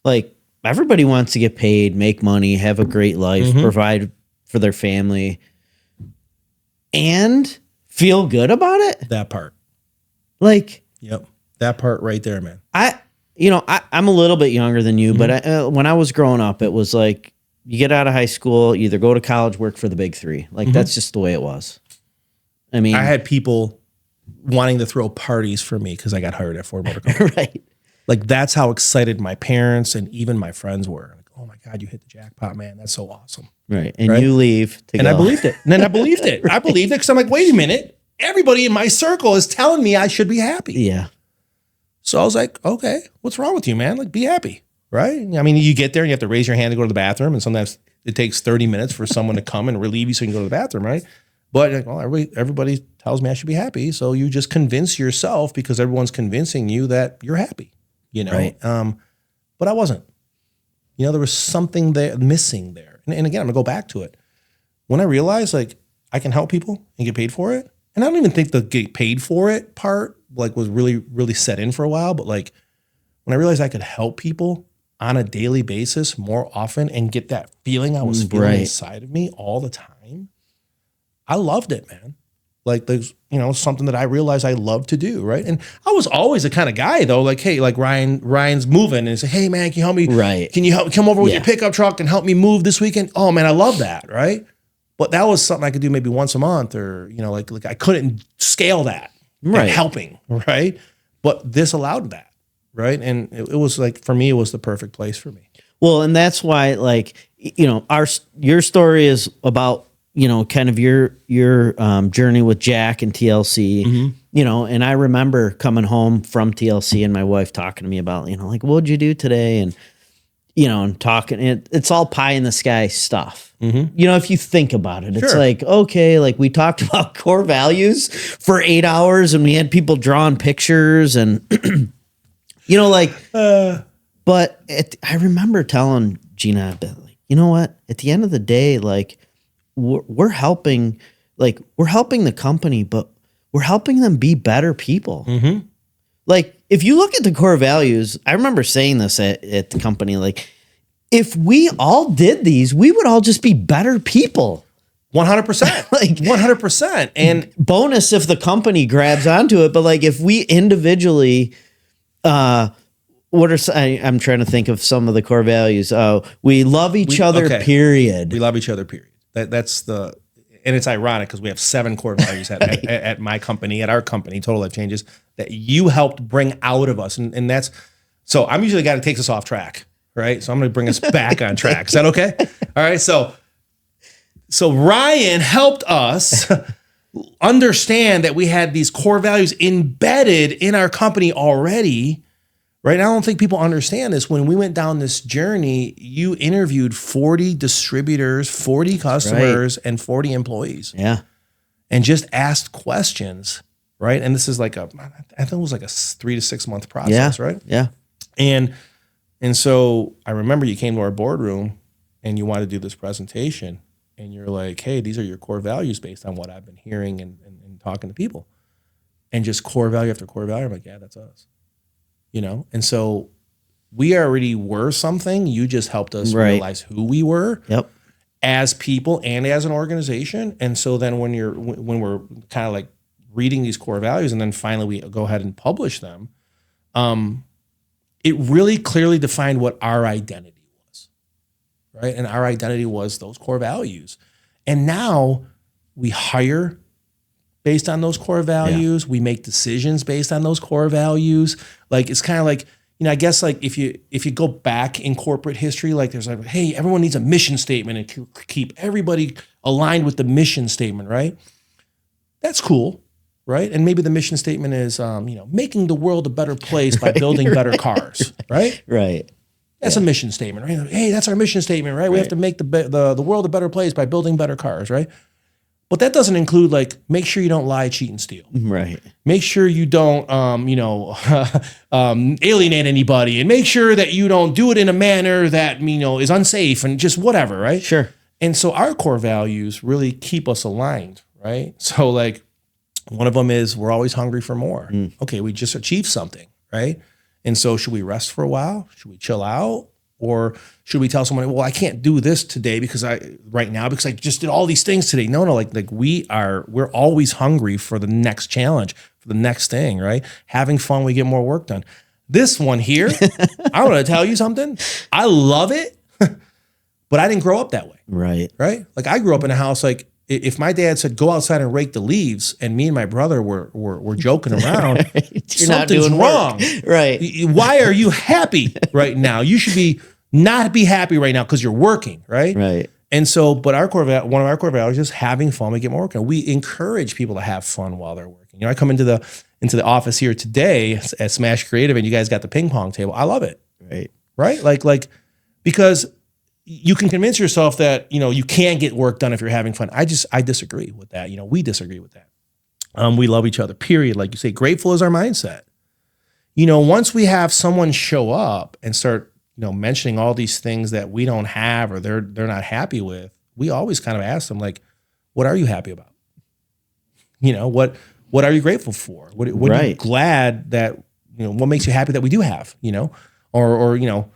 S1: Like everybody wants to get paid, make money, have a great life, provide for their family, and feel good about it.
S2: That part.
S1: Like,
S2: yep. That part right there, man.
S1: I'm a little bit younger than you, but when I was growing up, it was like you get out of high school, either go to college, work for the big three. Like that's just the way it was. I mean,
S2: I had people wanting to throw parties for me because I got hired at Ford Motor Company.
S1: Right.
S2: Like that's how excited my parents and even my friends were. Like, oh my God, you hit the jackpot, man. That's so awesome.
S1: Right. And you leave to
S2: and
S1: go.
S2: I believed it. And then I believed it. I believed it because I'm like, wait a minute. Everybody in my circle is telling me I should be happy.
S1: Yeah.
S2: So I was like, okay, what's wrong with you, man? Like, be happy, right? I mean, you get there and you have to raise your hand to go to the bathroom. And sometimes it takes 30 minutes for someone to come and relieve you so you can go to the bathroom, right? But like, well, everybody tells me I should be happy. So you just convince yourself because everyone's convincing you that you're happy, you know?
S1: Right.
S2: But I wasn't. You know, there was something there missing there. And again, I'm gonna go back to it. When I realized like I can help people and get paid for it, and I don't even think the get paid for it part like was really, really set in for a while. But like when I realized I could help people on a daily basis more often and get that feeling I was feeling inside of me all the time, I loved it, man. Like there's, you know, something that I realized I love to do, right? And I was always the kind of guy though, like, hey, like Ryan's moving and say, hey man, can you help me?
S1: Right.
S2: Can you come over with your pickup truck and help me move this weekend? Oh man, I love that, right? But that was something I could do maybe once a month, or you know, like I couldn't scale that,
S1: right?
S2: Helping, right? But this allowed that, right? And it was like for me, it was the perfect place for me.
S1: Well, and that's why, like, you know, your story is about, you know, kind of your journey with Jack and TLC, you know, and I remember coming home from TLC and my wife talking to me about, you know, like, what'd you do today? And, you know, and talking, it's all pie in the sky stuff. You know, if you think about it, it's like, okay, like we talked about core values for 8 hours and we had people drawing pictures and, you know, like, but I remember telling Gina, like, you know what, at the end of the day, like, we're helping the company, but we're helping them be better people. Like if you look at the core values, I remember saying this at the company, like if we all did these, we would all just be better people.
S2: 100%. Like 100%. And
S1: bonus if the company grabs onto it. But like if we individually, I'm trying to think of some of the core values. We love each other, period.
S2: We love each other, period. That's and it's ironic because we have 7 core values at my company, at our company, Total Life Changes, that you helped bring out of us. And that's, so I'm usually the guy that takes us off track, right? So I'm going to bring us back on track. Is that okay? All right. So Ryan helped us understand that we had these core values embedded in our company already. Right. I don't think people understand this. When we went down this journey, you interviewed 40 distributors, 40 customers, and 40 employees.
S1: Yeah.
S2: And just asked questions. Right. And this is like I think it was like a 3 to 6 month process. Right.
S1: Yeah.
S2: And so I remember you came to our boardroom and you wanted to do this presentation and you're like, hey, these are your core values based on what I've been hearing and talking to people. And just core value after core value. I'm like, yeah, that's us. You know, and so we already were something. You just helped us realize who we were as people and as an organization. And so then when we're kind of like reading these core values and then finally we go ahead and publish them, it really clearly defined what our identity was, right? And our identity was those core values. And now we hire based on those core values. We make decisions based on those core values. Like, it's kind of like, you know, I guess like if you go back in corporate history, like there's like, hey, everyone needs a mission statement and keep everybody aligned with the mission statement, right? That's cool, right? And maybe the mission statement is, you know, making the world a better place by building better cars, right?
S1: Right.
S2: That's a mission statement, right? Hey, that's our mission statement, right? We have to make the world a better place by building better cars, right? But that doesn't include like, make sure you don't lie, cheat, and steal.
S1: Right.
S2: Make sure you don't, alienate anybody, and make sure that you don't do it in a manner that, you know, is unsafe and just whatever, right?
S1: Sure.
S2: And so our core values really keep us aligned, right? So like one of them is we're always hungry for more. Okay, we just achieved something, right? And so should we rest for a while? Should we chill out? Or should we tell someone, well, I can't do this today because I just did all these things today. No, like we're always hungry for the next challenge, for the next thing, right? Having fun, we get more work done. This one here, I want to tell you something. I love it, but I didn't grow up that way.
S1: Right.
S2: Right. Like I grew up in a house, like if my dad said, go outside and rake the leaves, and me and my brother were joking around, something's wrong.
S1: Right.
S2: Why are you happy right now? You should not be happy right now because you're working, right?
S1: Right.
S2: And so, but one of our core values is having fun. We get more work done. We encourage people to have fun while they're working. You know, I come into the office here today at Smash Creative, and you guys got the ping pong table. I love it. Right. Like because you can convince yourself that, you know, you can't get work done if you're having fun. I disagree with that. You know, we disagree with that. We love each other, period. Like you say, grateful is our mindset. You know, once we have someone show up and start, you know, mentioning all these things that we don't have or they're not happy with, we always kind of ask them, like, what are you happy about? You know, what are you grateful for? What are you glad that, you know, what makes you happy that we do have, you know, or, you know,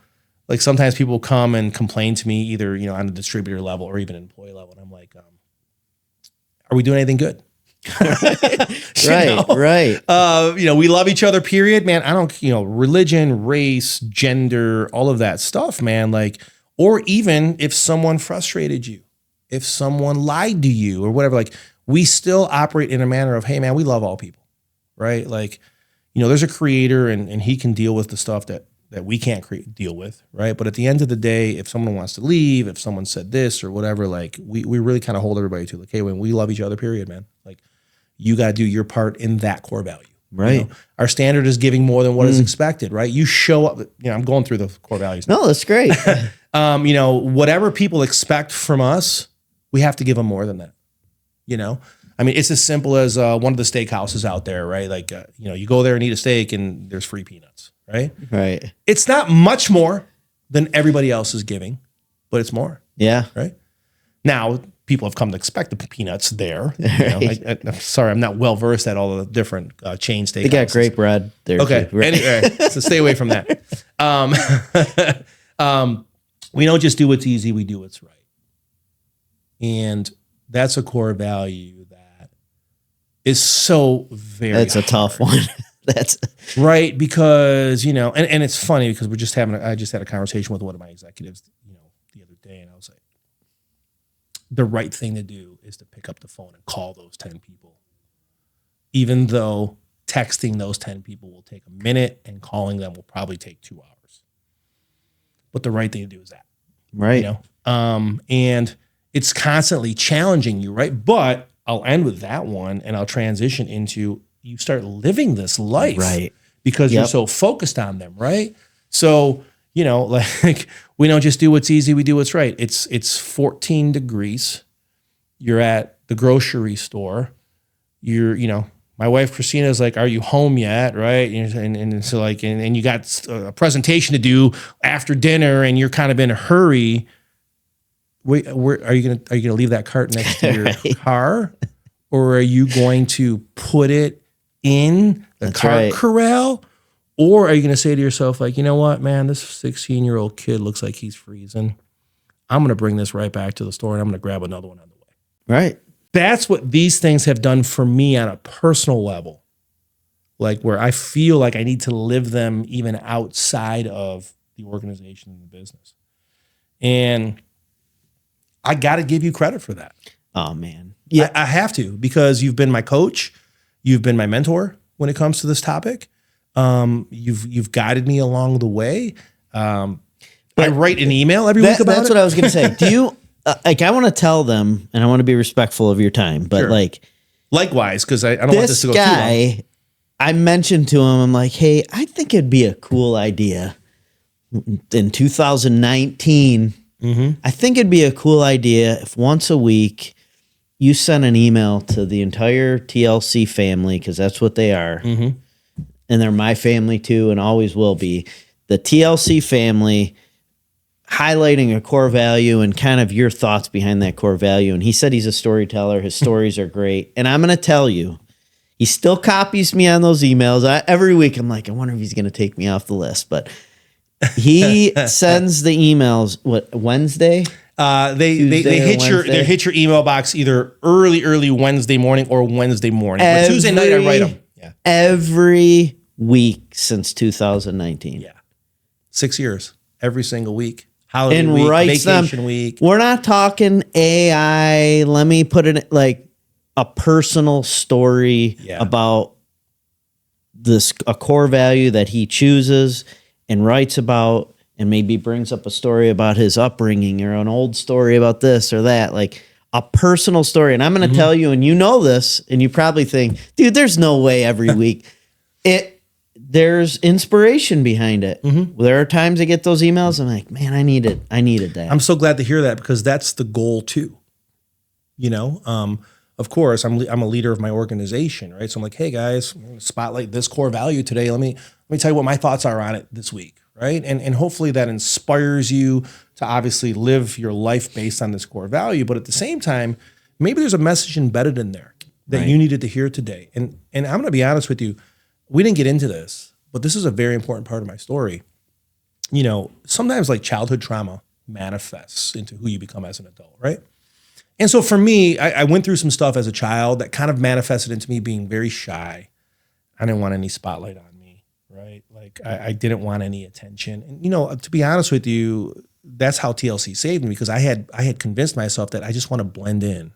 S2: like sometimes people come and complain to me either, you know, on the distributor level or even employee level. And I'm like, are we doing anything good?
S1: Right.
S2: You know, we love each other, period, man. I don't, you know, religion, race, gender, all of that stuff, man. Like, or even if someone frustrated you, if someone lied to you or whatever, like we still operate in a manner of, hey man, we love all people, right? Like, you know, there's a creator and he can deal with the stuff that we can't deal with, right? But at the end of the day, if someone wants to leave, if someone said this or whatever, like we really kind of hold everybody to like, hey, when we love each other, period, man. Like you got to do your part in that core value.
S1: Right.
S2: You know? Our standard is giving more than what is expected, right? You show up, you know, I'm going through the core values now.
S1: No, that's great.
S2: You know, whatever people expect from us, we have to give them more than that, you know? I mean, it's as simple as one of the steakhouses out there, right? Like, you know, you go there and eat a steak and there's free peanuts, right?
S1: Right.
S2: It's not much more than everybody else is giving, but it's more.
S1: Yeah.
S2: Right. Now, people have come to expect the peanuts there. You know? I'm sorry, I'm not well versed at all the different chain steakhouses.
S1: They got great bread there.
S2: Okay.
S1: Too. Right.
S2: Anyway, so stay away from that. We don't just do what's easy, we do what's right. And that's a core value that is so very
S1: That's a tough one. That's
S2: right, because, you know, and it's funny because I just had a conversation with one of my executives, you know, the other day, and I was like, the right thing to do is to pick up the phone and call those 10 people, even though texting those 10 people will take a minute and calling them will probably take 2 hours. But the right thing to do is that.
S1: right.
S2: You know, and it's constantly challenging you, right? But I'll end with that one and I'll transition into you start living this life,
S1: Right.
S2: Because you're so focused on them, right? So, you know, like we don't just do what's easy, we do what's right. It's 14 degrees. You're at the grocery store. You know, my wife Christina is like, "Are you home yet?" Right? And so like, and you got a presentation to do after dinner, and you're kind of in a hurry. Wait, are you gonna leave that cart next to your car, or are you going to put it in the cart corral, or are you gonna say to yourself like, you know what, man, this 16-year-old kid looks like he's freezing. I'm gonna bring this right back to the store, and I'm gonna grab another one on the way.
S1: Right.
S2: That's what these things have done for me on a personal level, like where I feel like I need to live them even outside of the organization and the business, and I got to give you credit for that.
S1: Oh man.
S2: Yeah, I have to, because you've been my coach. You've been my mentor when it comes to this topic. You've guided me along the way. I write an email every week about
S1: That's
S2: it.
S1: what I was going to say. Do you, like, I want to tell them, and I want to be respectful of your time, but
S2: Sure.
S1: like,
S2: likewise, because I don't want this to go too long.
S1: guy, I mentioned to him, I'm like, hey, I think it'd be a cool idea in 2019. I think it'd be a cool idea if once a week you send an email to the entire TLC family, because that's what they are. And they're my family too, and always will be. The TLC family, highlighting a core value and kind of your thoughts behind that core value. And he said he's a storyteller. His stories are great. And I'm going to tell you, he still copies me on those emails. Every week I'm like, I wonder if he's going to take me off the list. But he sends the emails, what, Wednesday?
S2: They hit your email box either early Wednesday morning or Wednesday morning. But Tuesday night I write them. Yeah.
S1: Every week since 2019.
S2: Yeah. 6 years. Every single week. holiday
S1: and
S2: week,
S1: writes
S2: vacation
S1: them.
S2: week.
S1: We're not talking AI. Let me put it like a personal story about a core value that he chooses and writes about, and maybe brings up a story about his upbringing or an old story about this or that, like a personal story. And I'm going to tell you, and you know this, and you probably think, dude, there's no way every week. There's inspiration behind it. There are times I get those emails. I'm like, man, I needed that.
S2: I'm so glad to hear that, because that's the goal too. You know, of course, I'm a leader of my organization, right? So I'm like, hey guys, I'm gonna spotlight this core value today. Let me tell you what my thoughts are on it this week, right? And hopefully that inspires you to obviously live your life based on this core value. But at the same time, maybe there's a message embedded in there that you needed to hear today. And I'm going to be honest with you, we didn't get into this, but this is a very important part of my story. You know, sometimes like childhood trauma manifests into who you become as an adult, right? And so for me, I went through some stuff as a child that kind of manifested into me being very shy. I didn't want any spotlight on me, right? Like I didn't want any attention. And, you know, to be honest with you, that's how TLC saved me, because I had convinced myself that I just want to blend in,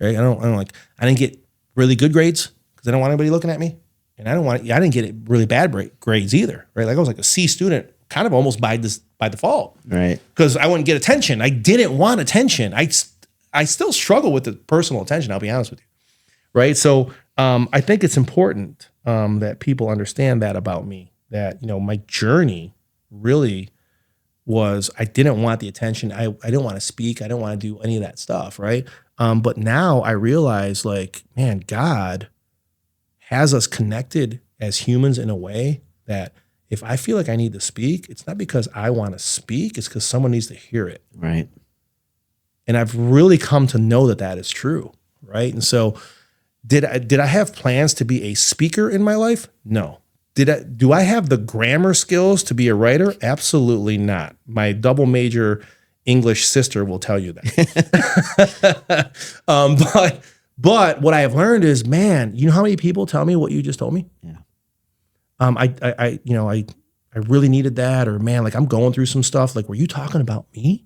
S2: right? I didn't get really good grades because I don't want anybody looking at me. And I didn't get really bad grades either, right? Like I was like a C student, kind of almost by default,
S1: right?
S2: Because I wouldn't get attention. I didn't want attention. I still struggle with the personal attention. I'll be honest with you, right? So I think it's important that people understand that about me. That, you know, my journey really was, I didn't want the attention. I didn't want to speak. I didn't want to do any of that stuff, right? But now I realize, like, man, God has us connected as humans in a way that if I feel like I need to speak, it's not because I want to speak, it's because someone needs to hear it.
S1: Right.
S2: And I've really come to know that that is true, right? And so did I have plans to be a speaker in my life? No. Do I have the grammar skills to be a writer? Absolutely not. My double major English sister will tell you that. But what I have learned is, man, you know how many people tell me what you just told me?
S1: Yeah.
S2: I really needed that, or man, like I'm going through some stuff. Like, were you talking about me?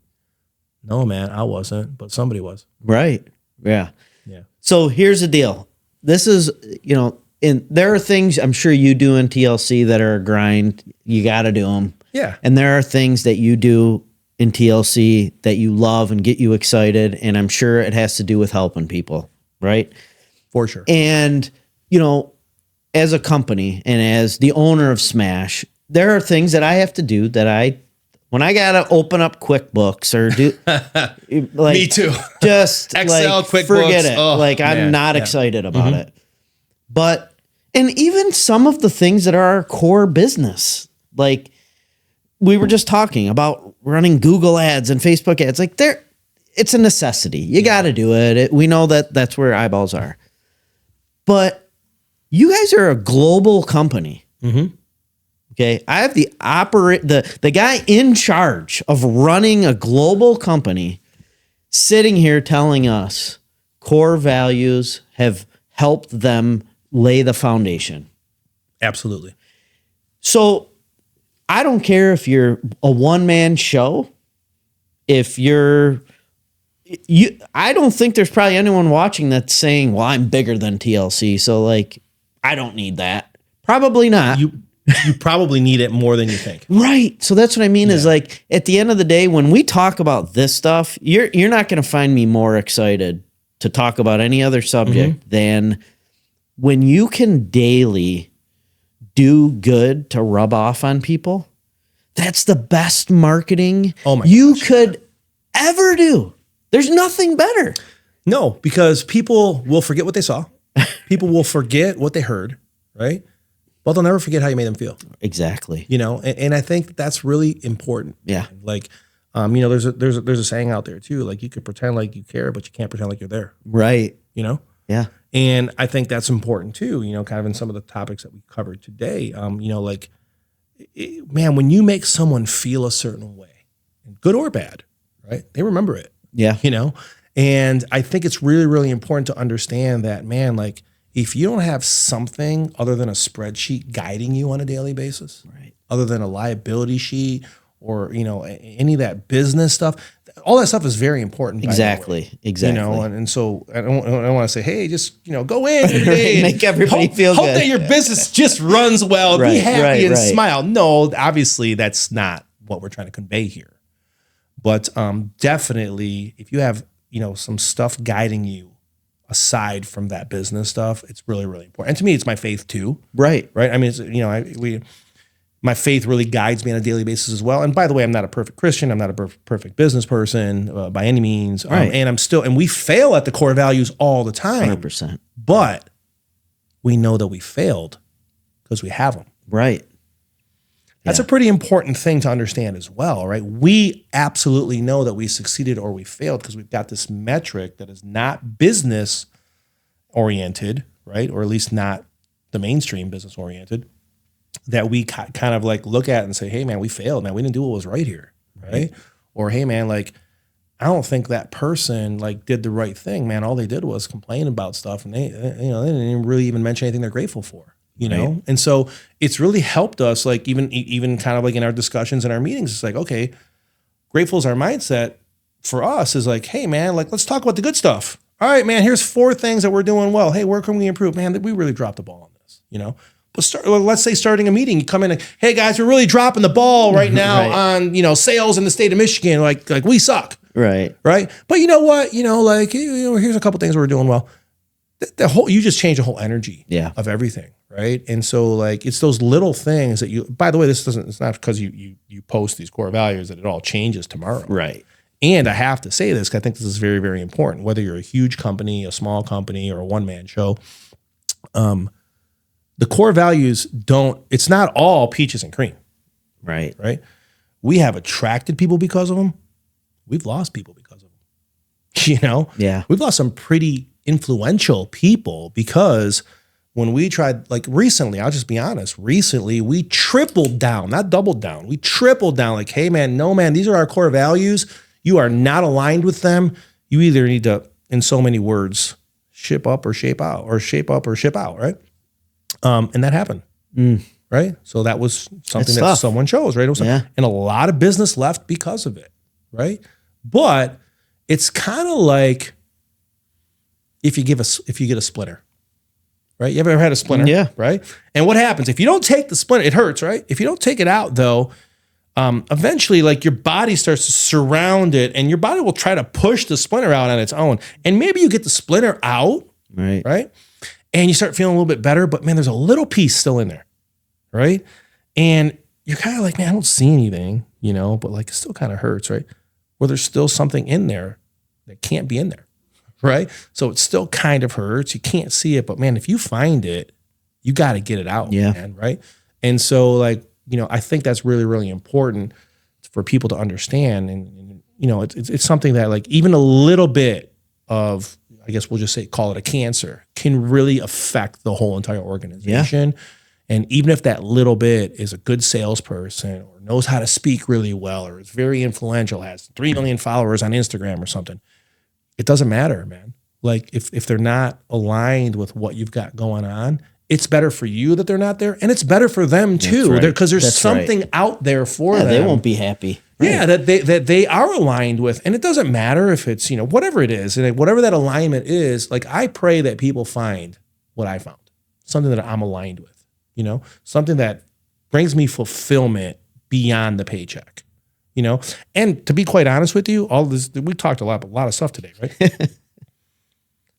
S2: No, man, I wasn't, but somebody was.
S1: Right. Yeah.
S2: Yeah.
S1: So here's the deal. This is, you know, there are things I'm sure you do in TLC that are a grind. You got to do them.
S2: Yeah.
S1: And there are things that you do in TLC that you love and get you excited. And I'm sure it has to do with helping people. Right.
S2: For sure.
S1: And, you know, as a company and as the owner of Smash, there are things that I have to do that when I got to open up QuickBooks or do like,
S2: me too.
S1: Just
S2: Excel,
S1: like,
S2: QuickBooks.
S1: forget it.
S2: Oh,
S1: like I'm
S2: man.
S1: not
S2: Yeah.
S1: excited about it. But, and even some of the things that are our core business, like we were just talking about running Google ads and Facebook ads, like it's a necessity. You got to do it. We know that that's where eyeballs are. But you guys are a global company. Okay. I have the guy in charge of running a global company sitting here telling us core values have helped them lay the foundation.
S2: Absolutely.
S1: So I don't care if you're a one-man show, if I don't think there's probably anyone watching that's saying, well, I'm bigger than TLC, so like I don't need that. Probably not.
S2: You probably need it more than you think.
S1: Right. So that's what I mean is like at the end of the day, when we talk about this stuff, you're not going to find me more excited to talk about any other subject than when you can daily do good to rub off on people. That's the best marketing you could ever do. There's nothing better.
S2: No, because people will forget what they saw. People will forget what they heard, right? But they'll never forget how you made them feel.
S1: Exactly.
S2: You know, and I think that's really important.
S1: Yeah.
S2: Like, you know, there's a saying out there too. Like you could pretend like you care, but you can't pretend like you're there.
S1: Right.
S2: You know?
S1: Yeah.
S2: And I think that's important too, you know, kind of in some of the topics that we covered today. You know, like, man, when you make someone feel a certain way, good or bad, right? They remember it.
S1: Yeah.
S2: You know? And I think it's really, really important to understand that, man, like if you don't have something other than a spreadsheet guiding you on a daily basis,
S1: Right.
S2: other than a liability sheet or, you know, any of that business stuff, all that stuff is very important.
S1: Exactly.
S2: You know, and so I don't want to say, hey, just, you know, go in every day and
S1: make everybody feel
S2: hope
S1: good.
S2: that your business just runs well, be happy and smile. No, obviously that's not what we're trying to convey here. But definitely, if you have, you know, some stuff guiding you aside from that business stuff, it's really, really important. And to me, it's my faith too.
S1: Right.
S2: I mean, it's, you know, my faith really guides me on a daily basis as well. And by the way, I'm not a perfect Christian. I'm not a perfect business person by any means.
S1: Right.
S2: And we fail at the core values all the time.
S1: 100%.
S2: But we know that we failed because we have them.
S1: Right.
S2: That's a pretty important thing to understand as well, right? We absolutely know that we succeeded or we failed because we've got this metric that is not business oriented, right? Or at least not the mainstream business oriented, that we kind of like look at and say, hey man, we failed, man. We didn't do what was right here, right? Or hey man, like, I don't think that person like did the right thing, man. All they did was complain about stuff, and they didn't really even mention anything they're grateful for, you know? And so it's really helped us, like even kind of like in our discussions and our meetings, it's like, okay, grateful is our mindset for us is like, hey man, like, let's talk about the good stuff. All right, man, here's 4 things that we're doing well. Hey, where can we improve? Man, we really dropped the ball on this, you know? But let's say starting a meeting, you come in and, hey guys, we're really dropping the ball right now on, you know, sales in the state of Michigan. Like we suck. Right. But you know what? You know, like, you know, here's a couple things we're doing well. You just change the whole energy of everything. Right. And so like, it's those little things that by the way, it's not because you post these core values that it all changes tomorrow. Right. And I have to say this, because I think this is very, very important, whether you're a huge company, a small company, or a one-man show, the core values it's not all peaches and cream. Right. We have attracted people because of them. We've lost people because of them. You know? Yeah. We've lost some pretty influential people because when we tried, like recently, I'll just be honest, recently we tripled down, not doubled down. We tripled down like, hey man, no man, these are our core values. You are not aligned with them. You either need to, in so many words, ship up or shape out, or shape up or ship out, right? And that happened, right? So that was something that someone chose, right? And a lot of business left because of it, right? But it's kind of like if you get a splinter, right? You ever had a splinter? Yeah. Right? And what happens if you don't take the splinter? It hurts, right? If you don't take it out, though, eventually, like your body starts to surround it, and your body will try to push the splinter out on its own. And maybe you get the splinter out, right? And you start feeling a little bit better, but man, there's a little piece still in there, right? And you're kind of like, man, I don't see anything, you know, but like it still kind of hurts, right? Well, there's still something in there that can't be in there, right? So it still kind of hurts. You can't see it, but man, if you find it, you got to get it out, man, right? And so like, you know, I think that's really, really important for people to understand. And you know, it's something that like even a little bit of, I guess we'll just say, call it a cancer, can really affect the whole entire organization. Yeah. And even if that little bit is a good salesperson or knows how to speak really well, or is very influential, has 3 million followers on Instagram or something, it doesn't matter, man. Like if they're not aligned with what you've got going on, it's better for you that they're not there, and it's better for them too, because there's something out there for them.
S1: They won't be happy.
S2: Right. Yeah, that they are aligned with, and it doesn't matter if it's, you know, whatever it is, and whatever that alignment is. Like I pray that people find what I found, something that I'm aligned with, you know, something that brings me fulfillment beyond the paycheck, you know. And to be quite honest with you, all this we talked a lot of stuff today, right?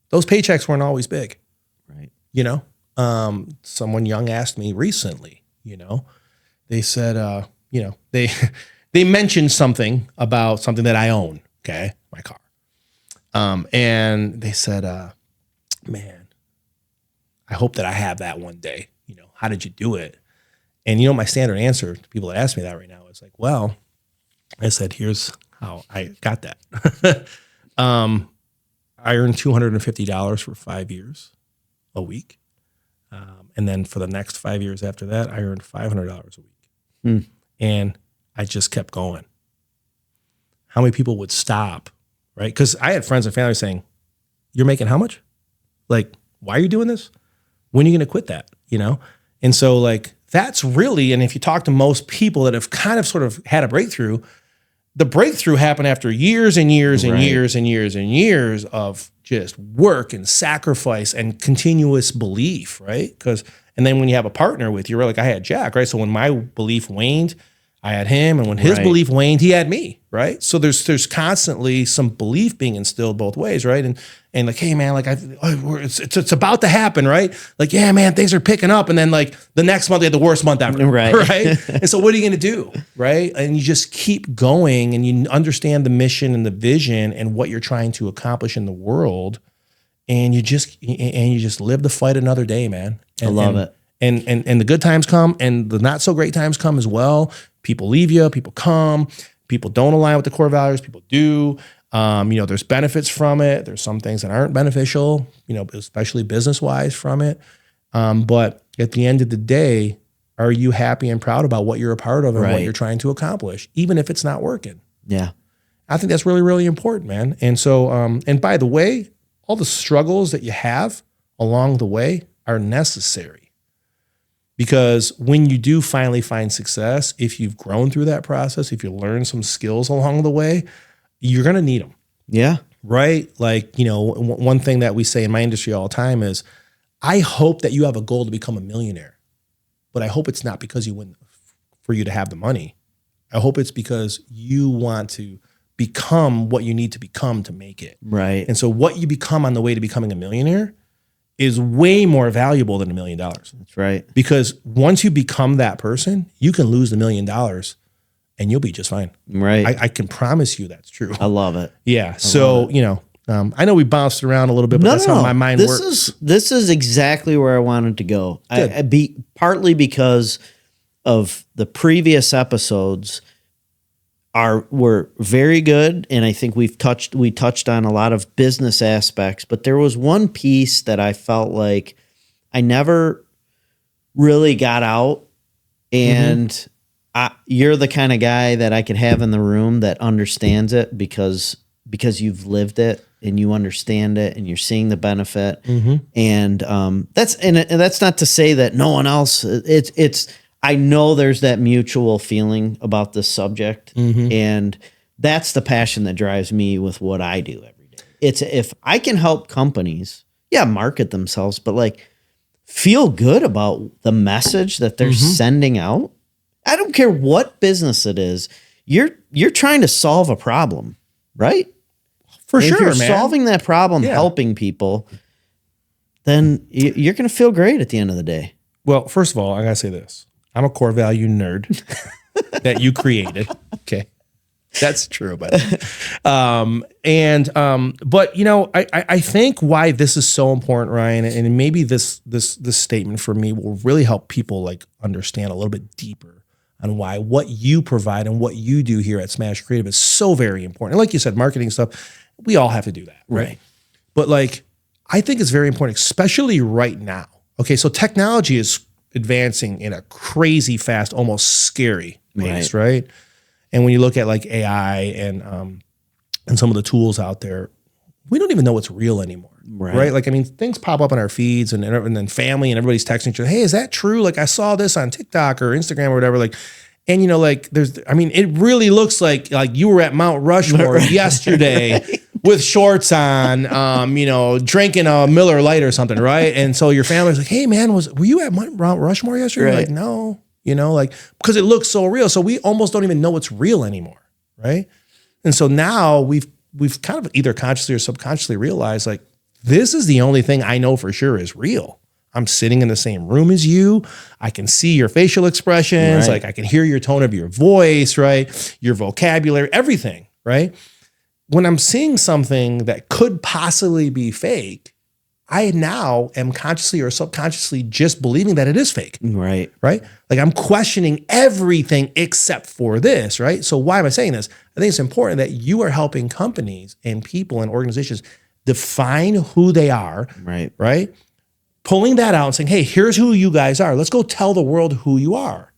S2: Those paychecks weren't always big, right? You know. Someone young asked me recently, you know, they said, you know, they mentioned something about something that I own, okay, my car. And they said, man, I hope that I have that one day. You know, how did you do it? And you know, my standard answer to people that ask me that right now is like, well, I said, here's how I got that. I earned $250 for 5 years a week. And then for the next 5 years after that, I earned $500 a week. And I just kept going. How many people would stop, right? Because I had friends and family saying, you're making how much? Like, why are you doing this? When are you going to quit that? You know? And so like, that's really, and if you talk to most people that have kind of sort of had a breakthrough, the breakthrough happened after years and years and
S1: Right.
S2: years and years and years of just work and sacrifice and continuous belief, right? And then when you have a partner with you, right, like I had Jack, right? So when my belief waned, I had him, and when his
S1: Right.
S2: belief waned, he had me, right? So there's constantly some belief being instilled both ways, right? And like, hey man, like it's about to happen, right? Like, yeah, man, things are picking up, and then like the next month they had the worst month ever,
S1: Right.
S2: right? And so what are you gonna do, right? And you just keep going, and you understand the mission and the vision and what you're trying to accomplish in the world, and you just live to fight another day, man. And,
S1: I love it.
S2: And the good times come, and the not so great times come as well. People leave you, people come, people don't align with the core values, people do. There's benefits from it. There's some things that aren't beneficial, especially business-wise from it. But at the end of the day, are you happy and proud about what you're a part of and what
S1: Right.
S2: you're trying to accomplish, even if it's not working?
S1: Yeah.
S2: I think that's really, really important, man. And so, and by the way, all the struggles that you have along the way are necessary. Because when you do finally find success, if you've grown through that process, if you learn some skills along the way, you're going to need them,
S1: Yeah.
S2: right? Like, one thing that we say in my industry all the time is, I hope that you have a goal to become a millionaire, but I hope it's not because you win for you to have the money. I hope it's because you want to become what you need to become to make it.
S1: Right.
S2: And so what you become on the way to becoming a millionaire is way more valuable than $1 million.
S1: That's right.
S2: Because once you become that person, you can lose $1 million and you'll be just fine.
S1: Right.
S2: I can promise you that's true.
S1: I love it.
S2: Yeah. So, I know we bounced around a little bit, but that's how my mind works.
S1: This is exactly where I wanted to go. Partly because of the previous episodes were very good, and I think we touched on a lot of business aspects, but there was one piece that I felt like I never really got out, and you're the kind of guy that I could have in the room that understands it because you've lived it and you understand it and you're seeing the benefit. And that's not to say that no one else. I know there's that mutual feeling about this subject, and that's the passion that drives me with what I do every day. It's if I can help companies, market themselves, but like feel good about the message that they're sending out. I don't care what business it is. You're trying to solve a problem, right?
S2: For
S1: And
S2: sure,
S1: if you're
S2: man.
S1: solving that problem, helping people, then you're going to feel great at the end of the day.
S2: Well, first of all, I got to say this. I'm a core value nerd that you created. Okay. That's true, but I think why this is so important, Ryan, and maybe this statement for me will really help people like understand a little bit deeper on why what you provide and what you do here at Smash Creative is so very important. And like you said, marketing stuff, we all have to do that, right? But like, I think it's very important, especially right now. Okay, so technology is advancing in a crazy fast, almost scary pace, right? And when you look at like AI and some of the tools out there, we don't even know what's real anymore, right? Like, I mean, things pop up on our feeds and then family and everybody's texting each other, hey, is that true? Like I saw this on TikTok or Instagram or whatever. Like, and it really looks like you were at Mount Rushmore yesterday with shorts on, drinking a Miller Lite or something, right? And so your family's like, hey man, were you at Mount Rushmore yesterday? Right. Like, no, because it looks so real. So we almost don't even know what's real anymore, right? And so now we've kind of either consciously or subconsciously realized like, this is the only thing I know for sure is real. I'm sitting in the same room as you. I can see your facial expressions. Like I can hear your tone of your voice, right? Your vocabulary, everything, right? When I'm seeing something that could possibly be fake, I now am consciously or subconsciously just believing that it is fake. Right. Like I'm questioning everything except for this, right? So why am I saying this? I think it's important that you are helping companies and people and organizations define who they are, right? Pulling that out and saying, hey, here's who you guys are. Let's go tell the world who you are.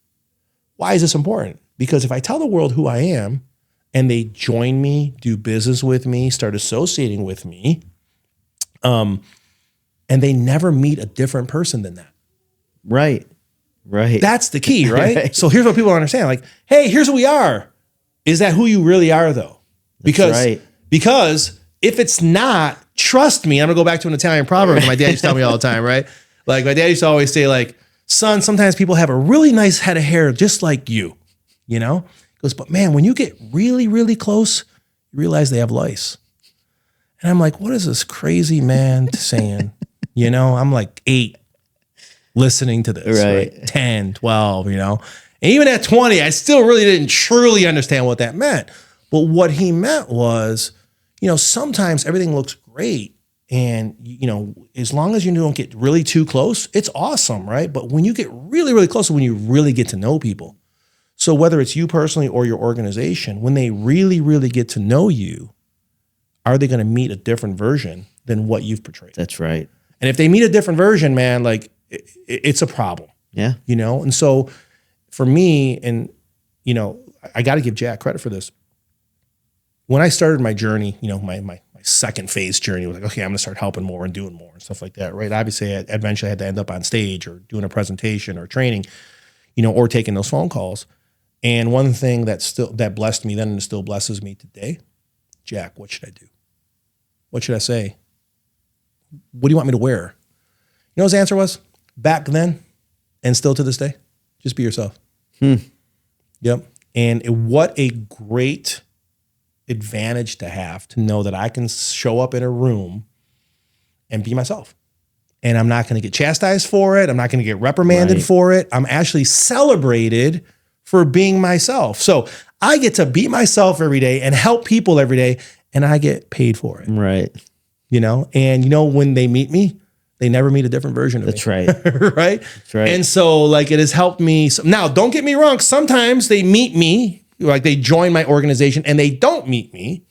S2: Why is this important? Because if I tell the world who I am and they join me, do business with me, start associating with me, and they never meet a different person than that.
S1: Right. Right.
S2: That's the key, right?
S1: Right.
S2: So here's what people don't understand. Like, hey, here's who we are. Is that who you really are, though? Because if it's not, trust me, I'm gonna go back to an Italian proverb that my dad used to tell me all the time, right? Like my dad used to always say, like, son, sometimes people have a really nice head of hair just like you, you know? He goes, but man, when you get really, really close, you realize they have lice. And I'm like, what is this crazy man saying? You know, I'm like 8 listening to this, right? 10, 12, you know? And even at 20, I still really didn't truly understand what that meant. But what he meant was, you know, sometimes everything looks great. And, you know, as long as you don't get really too close, it's awesome, right? But when you get really, really close, when you really get to know people. So whether it's you personally or your organization, when they really, really get to know you, are they going to meet a different version than what you've portrayed?
S1: That's right.
S2: And if they meet a different version, man, like it's a problem.
S1: Yeah.
S2: You know? And so for me, and, you know, I got to give Jack credit for this. When I started my journey, you know, my second phase journey was like, okay, I'm going to start helping more and doing more and stuff like that, right? Obviously, I eventually had to end up on stage or doing a presentation or training, you know, or taking those phone calls. And one thing that blessed me then and still blesses me today, Jack, what should I do? What should I say? What do you want me to wear? You know what his answer was? Back then and still to this day, just be yourself. Yep. And what a great advantage to have to know that I can show up in a room and be myself. And I'm not going to get chastised for it. I'm not going to get reprimanded for it. I'm actually celebrated for being myself. So I get to be myself every day and help people every day, and I get paid for it.
S1: Right.
S2: You know, and you know, when they meet me, they never meet a different version of me.
S1: That's right.
S2: Right?
S1: That's right.
S2: And so like it has helped me. Now, don't get me wrong. Sometimes they meet me, like they join my organization and they don't meet me.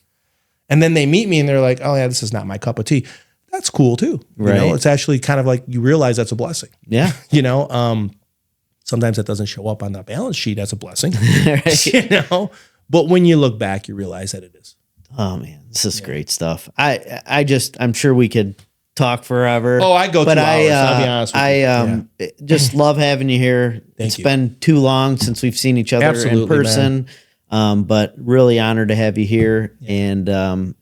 S2: And then they meet me and they're like, oh yeah, this is not my cup of tea. That's cool too. You know, it's actually kind of like you realize that's a blessing.
S1: Yeah.
S2: You know, sometimes that doesn't show up on the balance sheet as a blessing, you know, but when you look back, you realize that it is.
S1: Oh man, this is great stuff. I'm sure we could talk forever.
S2: Oh, I go 2 hours. I'll be honest with you.
S1: Just love having you here. It's been too long since we've seen each other in person. But really honored to have you here and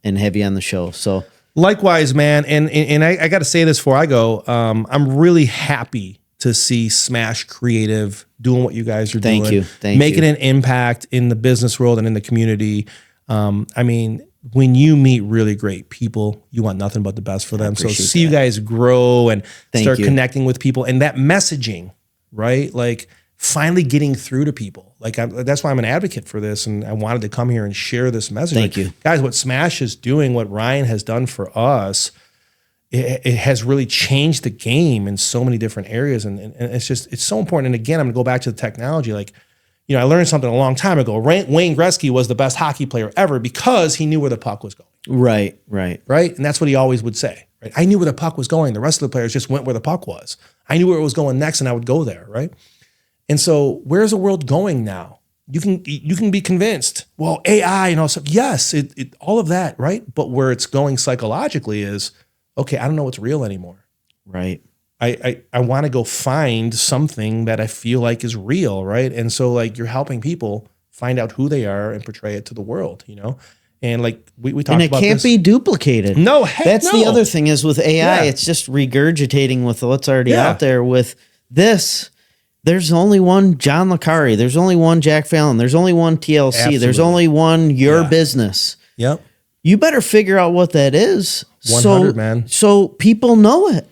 S1: have you on the show. So
S2: likewise, man. And I got to say this before I go. I'm really happy to see Smash Creative doing what you guys are doing.
S1: Thank you.
S2: Making an impact in the business world and in the community. I mean, when you meet really great people, you want nothing but the best for them. So see you guys grow and start connecting with people, and that messaging, right? Like finally getting through to people. Like that's why I'm an advocate for this. And I wanted to come here and share this message.
S1: Thank you.
S2: Guys, what Smash is doing, what Ryan has done for us, it has really changed the game in so many different areas. And it's so important. And again, I'm gonna go back to the technology. Like, you know, I learned something a long time ago. Wayne Gretzky was the best hockey player ever because he knew where the puck was going.
S1: Right.
S2: And that's what he always would say, right? I knew where the puck was going. The rest of the players just went where the puck was. I knew where it was going next and I would go there, right? And so where's the world going now? You can be convinced, well, AI and all stuff. Yes, it all of that, right? But where it's going psychologically is, okay, I don't know what's real anymore.
S1: Right.
S2: I want to go find something that I feel like is real, right? And so like you're helping people find out who they are and portray it to the world, you know? And like we talked about this.
S1: And it can't be duplicated.
S2: No, heck
S1: That's
S2: no.
S1: the other thing is with AI, it's just regurgitating with what's already out there. With this, there's only one John Licari. There's only one Jack Fallon. There's only one TLC.
S2: Absolutely.
S1: There's only one Your Business.
S2: Yep.
S1: You better figure out what that is.
S2: 100, man.
S1: So people know it.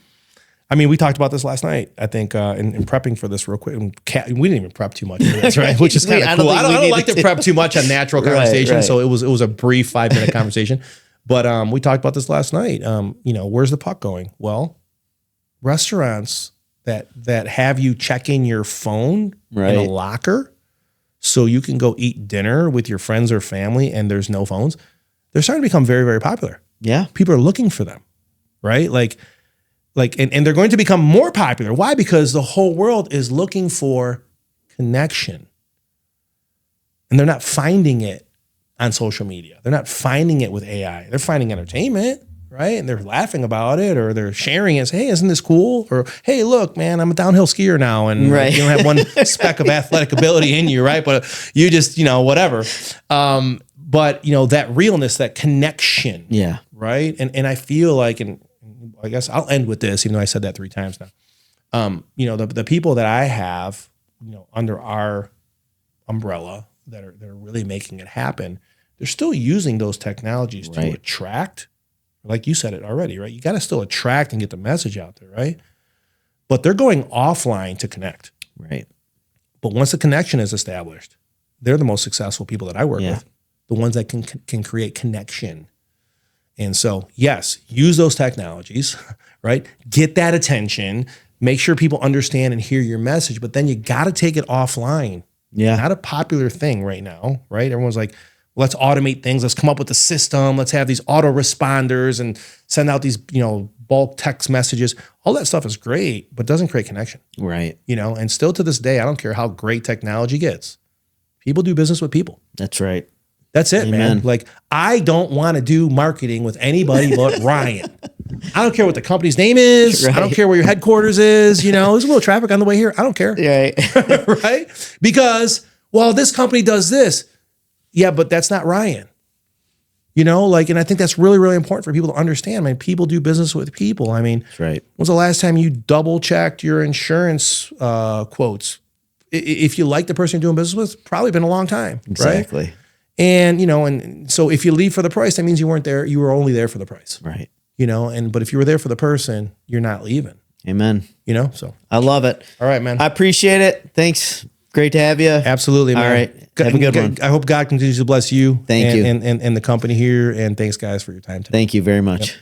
S2: I mean, we talked about this last night, I think, in prepping for this real quick. We didn't even prep too much for this, right? Which is kind of cool. I don't like to prep too much on natural conversation,
S1: right.
S2: so it was a brief 5-minute conversation. But we talked about this last night. You know, where's the puck going? Well, restaurants that have you check in your phone in a locker so you can go eat dinner with your friends or family and there's no phones, they're starting to become very, very popular.
S1: Yeah.
S2: People are looking for them, right? And they're going to become more popular. Why? Because the whole world is looking for connection. And they're not finding it on social media. They're not finding it with AI. They're finding entertainment. right? And they're laughing about it, or they're sharing it. Say, hey, isn't this cool? Or, hey, look, man, I'm a downhill skier now, and
S1: Right.
S2: you don't have one speck of athletic ability in you, right? But you just, whatever. But that realness, that connection,
S1: Yeah.
S2: right? And I feel like, and I guess I'll end with this, even though I said that 3 times now. The people that I have, under our umbrella that are really making it happen, they're still using those technologies to
S1: Right.
S2: attract. Like you said it already, right? You got to still attract and get the message out there, right? But they're going offline to connect.
S1: Right.
S2: But once the connection is established, they're the most successful people that I work
S1: Yeah.
S2: with. The ones that can create connection. And so, yes, use those technologies, right? Get that attention. Make sure people understand and hear your message. But then you got to take it offline.
S1: Yeah.
S2: Not a popular thing right now, right? Everyone's like, let's automate things. Let's come up with a system. Let's have these autoresponders and send out these, bulk text messages. All that stuff is great, but doesn't create connection,
S1: Right.
S2: and still to this day, I don't care how great technology gets. People do business with people.
S1: That's right.
S2: That's it, man.
S1: Amen.
S2: Like, I don't want to do marketing with anybody but Ryan. I don't care what the company's name is. I don't
S1: Right.
S2: care where your headquarters is. There's a little traffic on the way here. I don't care.
S1: Right.
S2: Right? Because, well, this company does this. Yeah, but that's not Ryan. And I think that's really, really important for people to understand. I mean, people do business with people. I mean,
S1: That's right.
S2: when's the last time you double checked your insurance quotes? If you like the person you're doing business with, probably been a long time.
S1: Exactly.
S2: Right? And, and so if you leave for the price, that means you weren't there. You were only there for the price.
S1: Right.
S2: But if you were there for the person, you're not leaving.
S1: Amen.
S2: So.
S1: I love it.
S2: All right, man.
S1: I appreciate it. Thanks. Great to have you.
S2: Absolutely, man.
S1: All right. Have a good one.
S2: I hope God continues to bless you.
S1: Thank you.
S2: And the company here. And thanks, guys, for your time today.
S1: Thank you very much.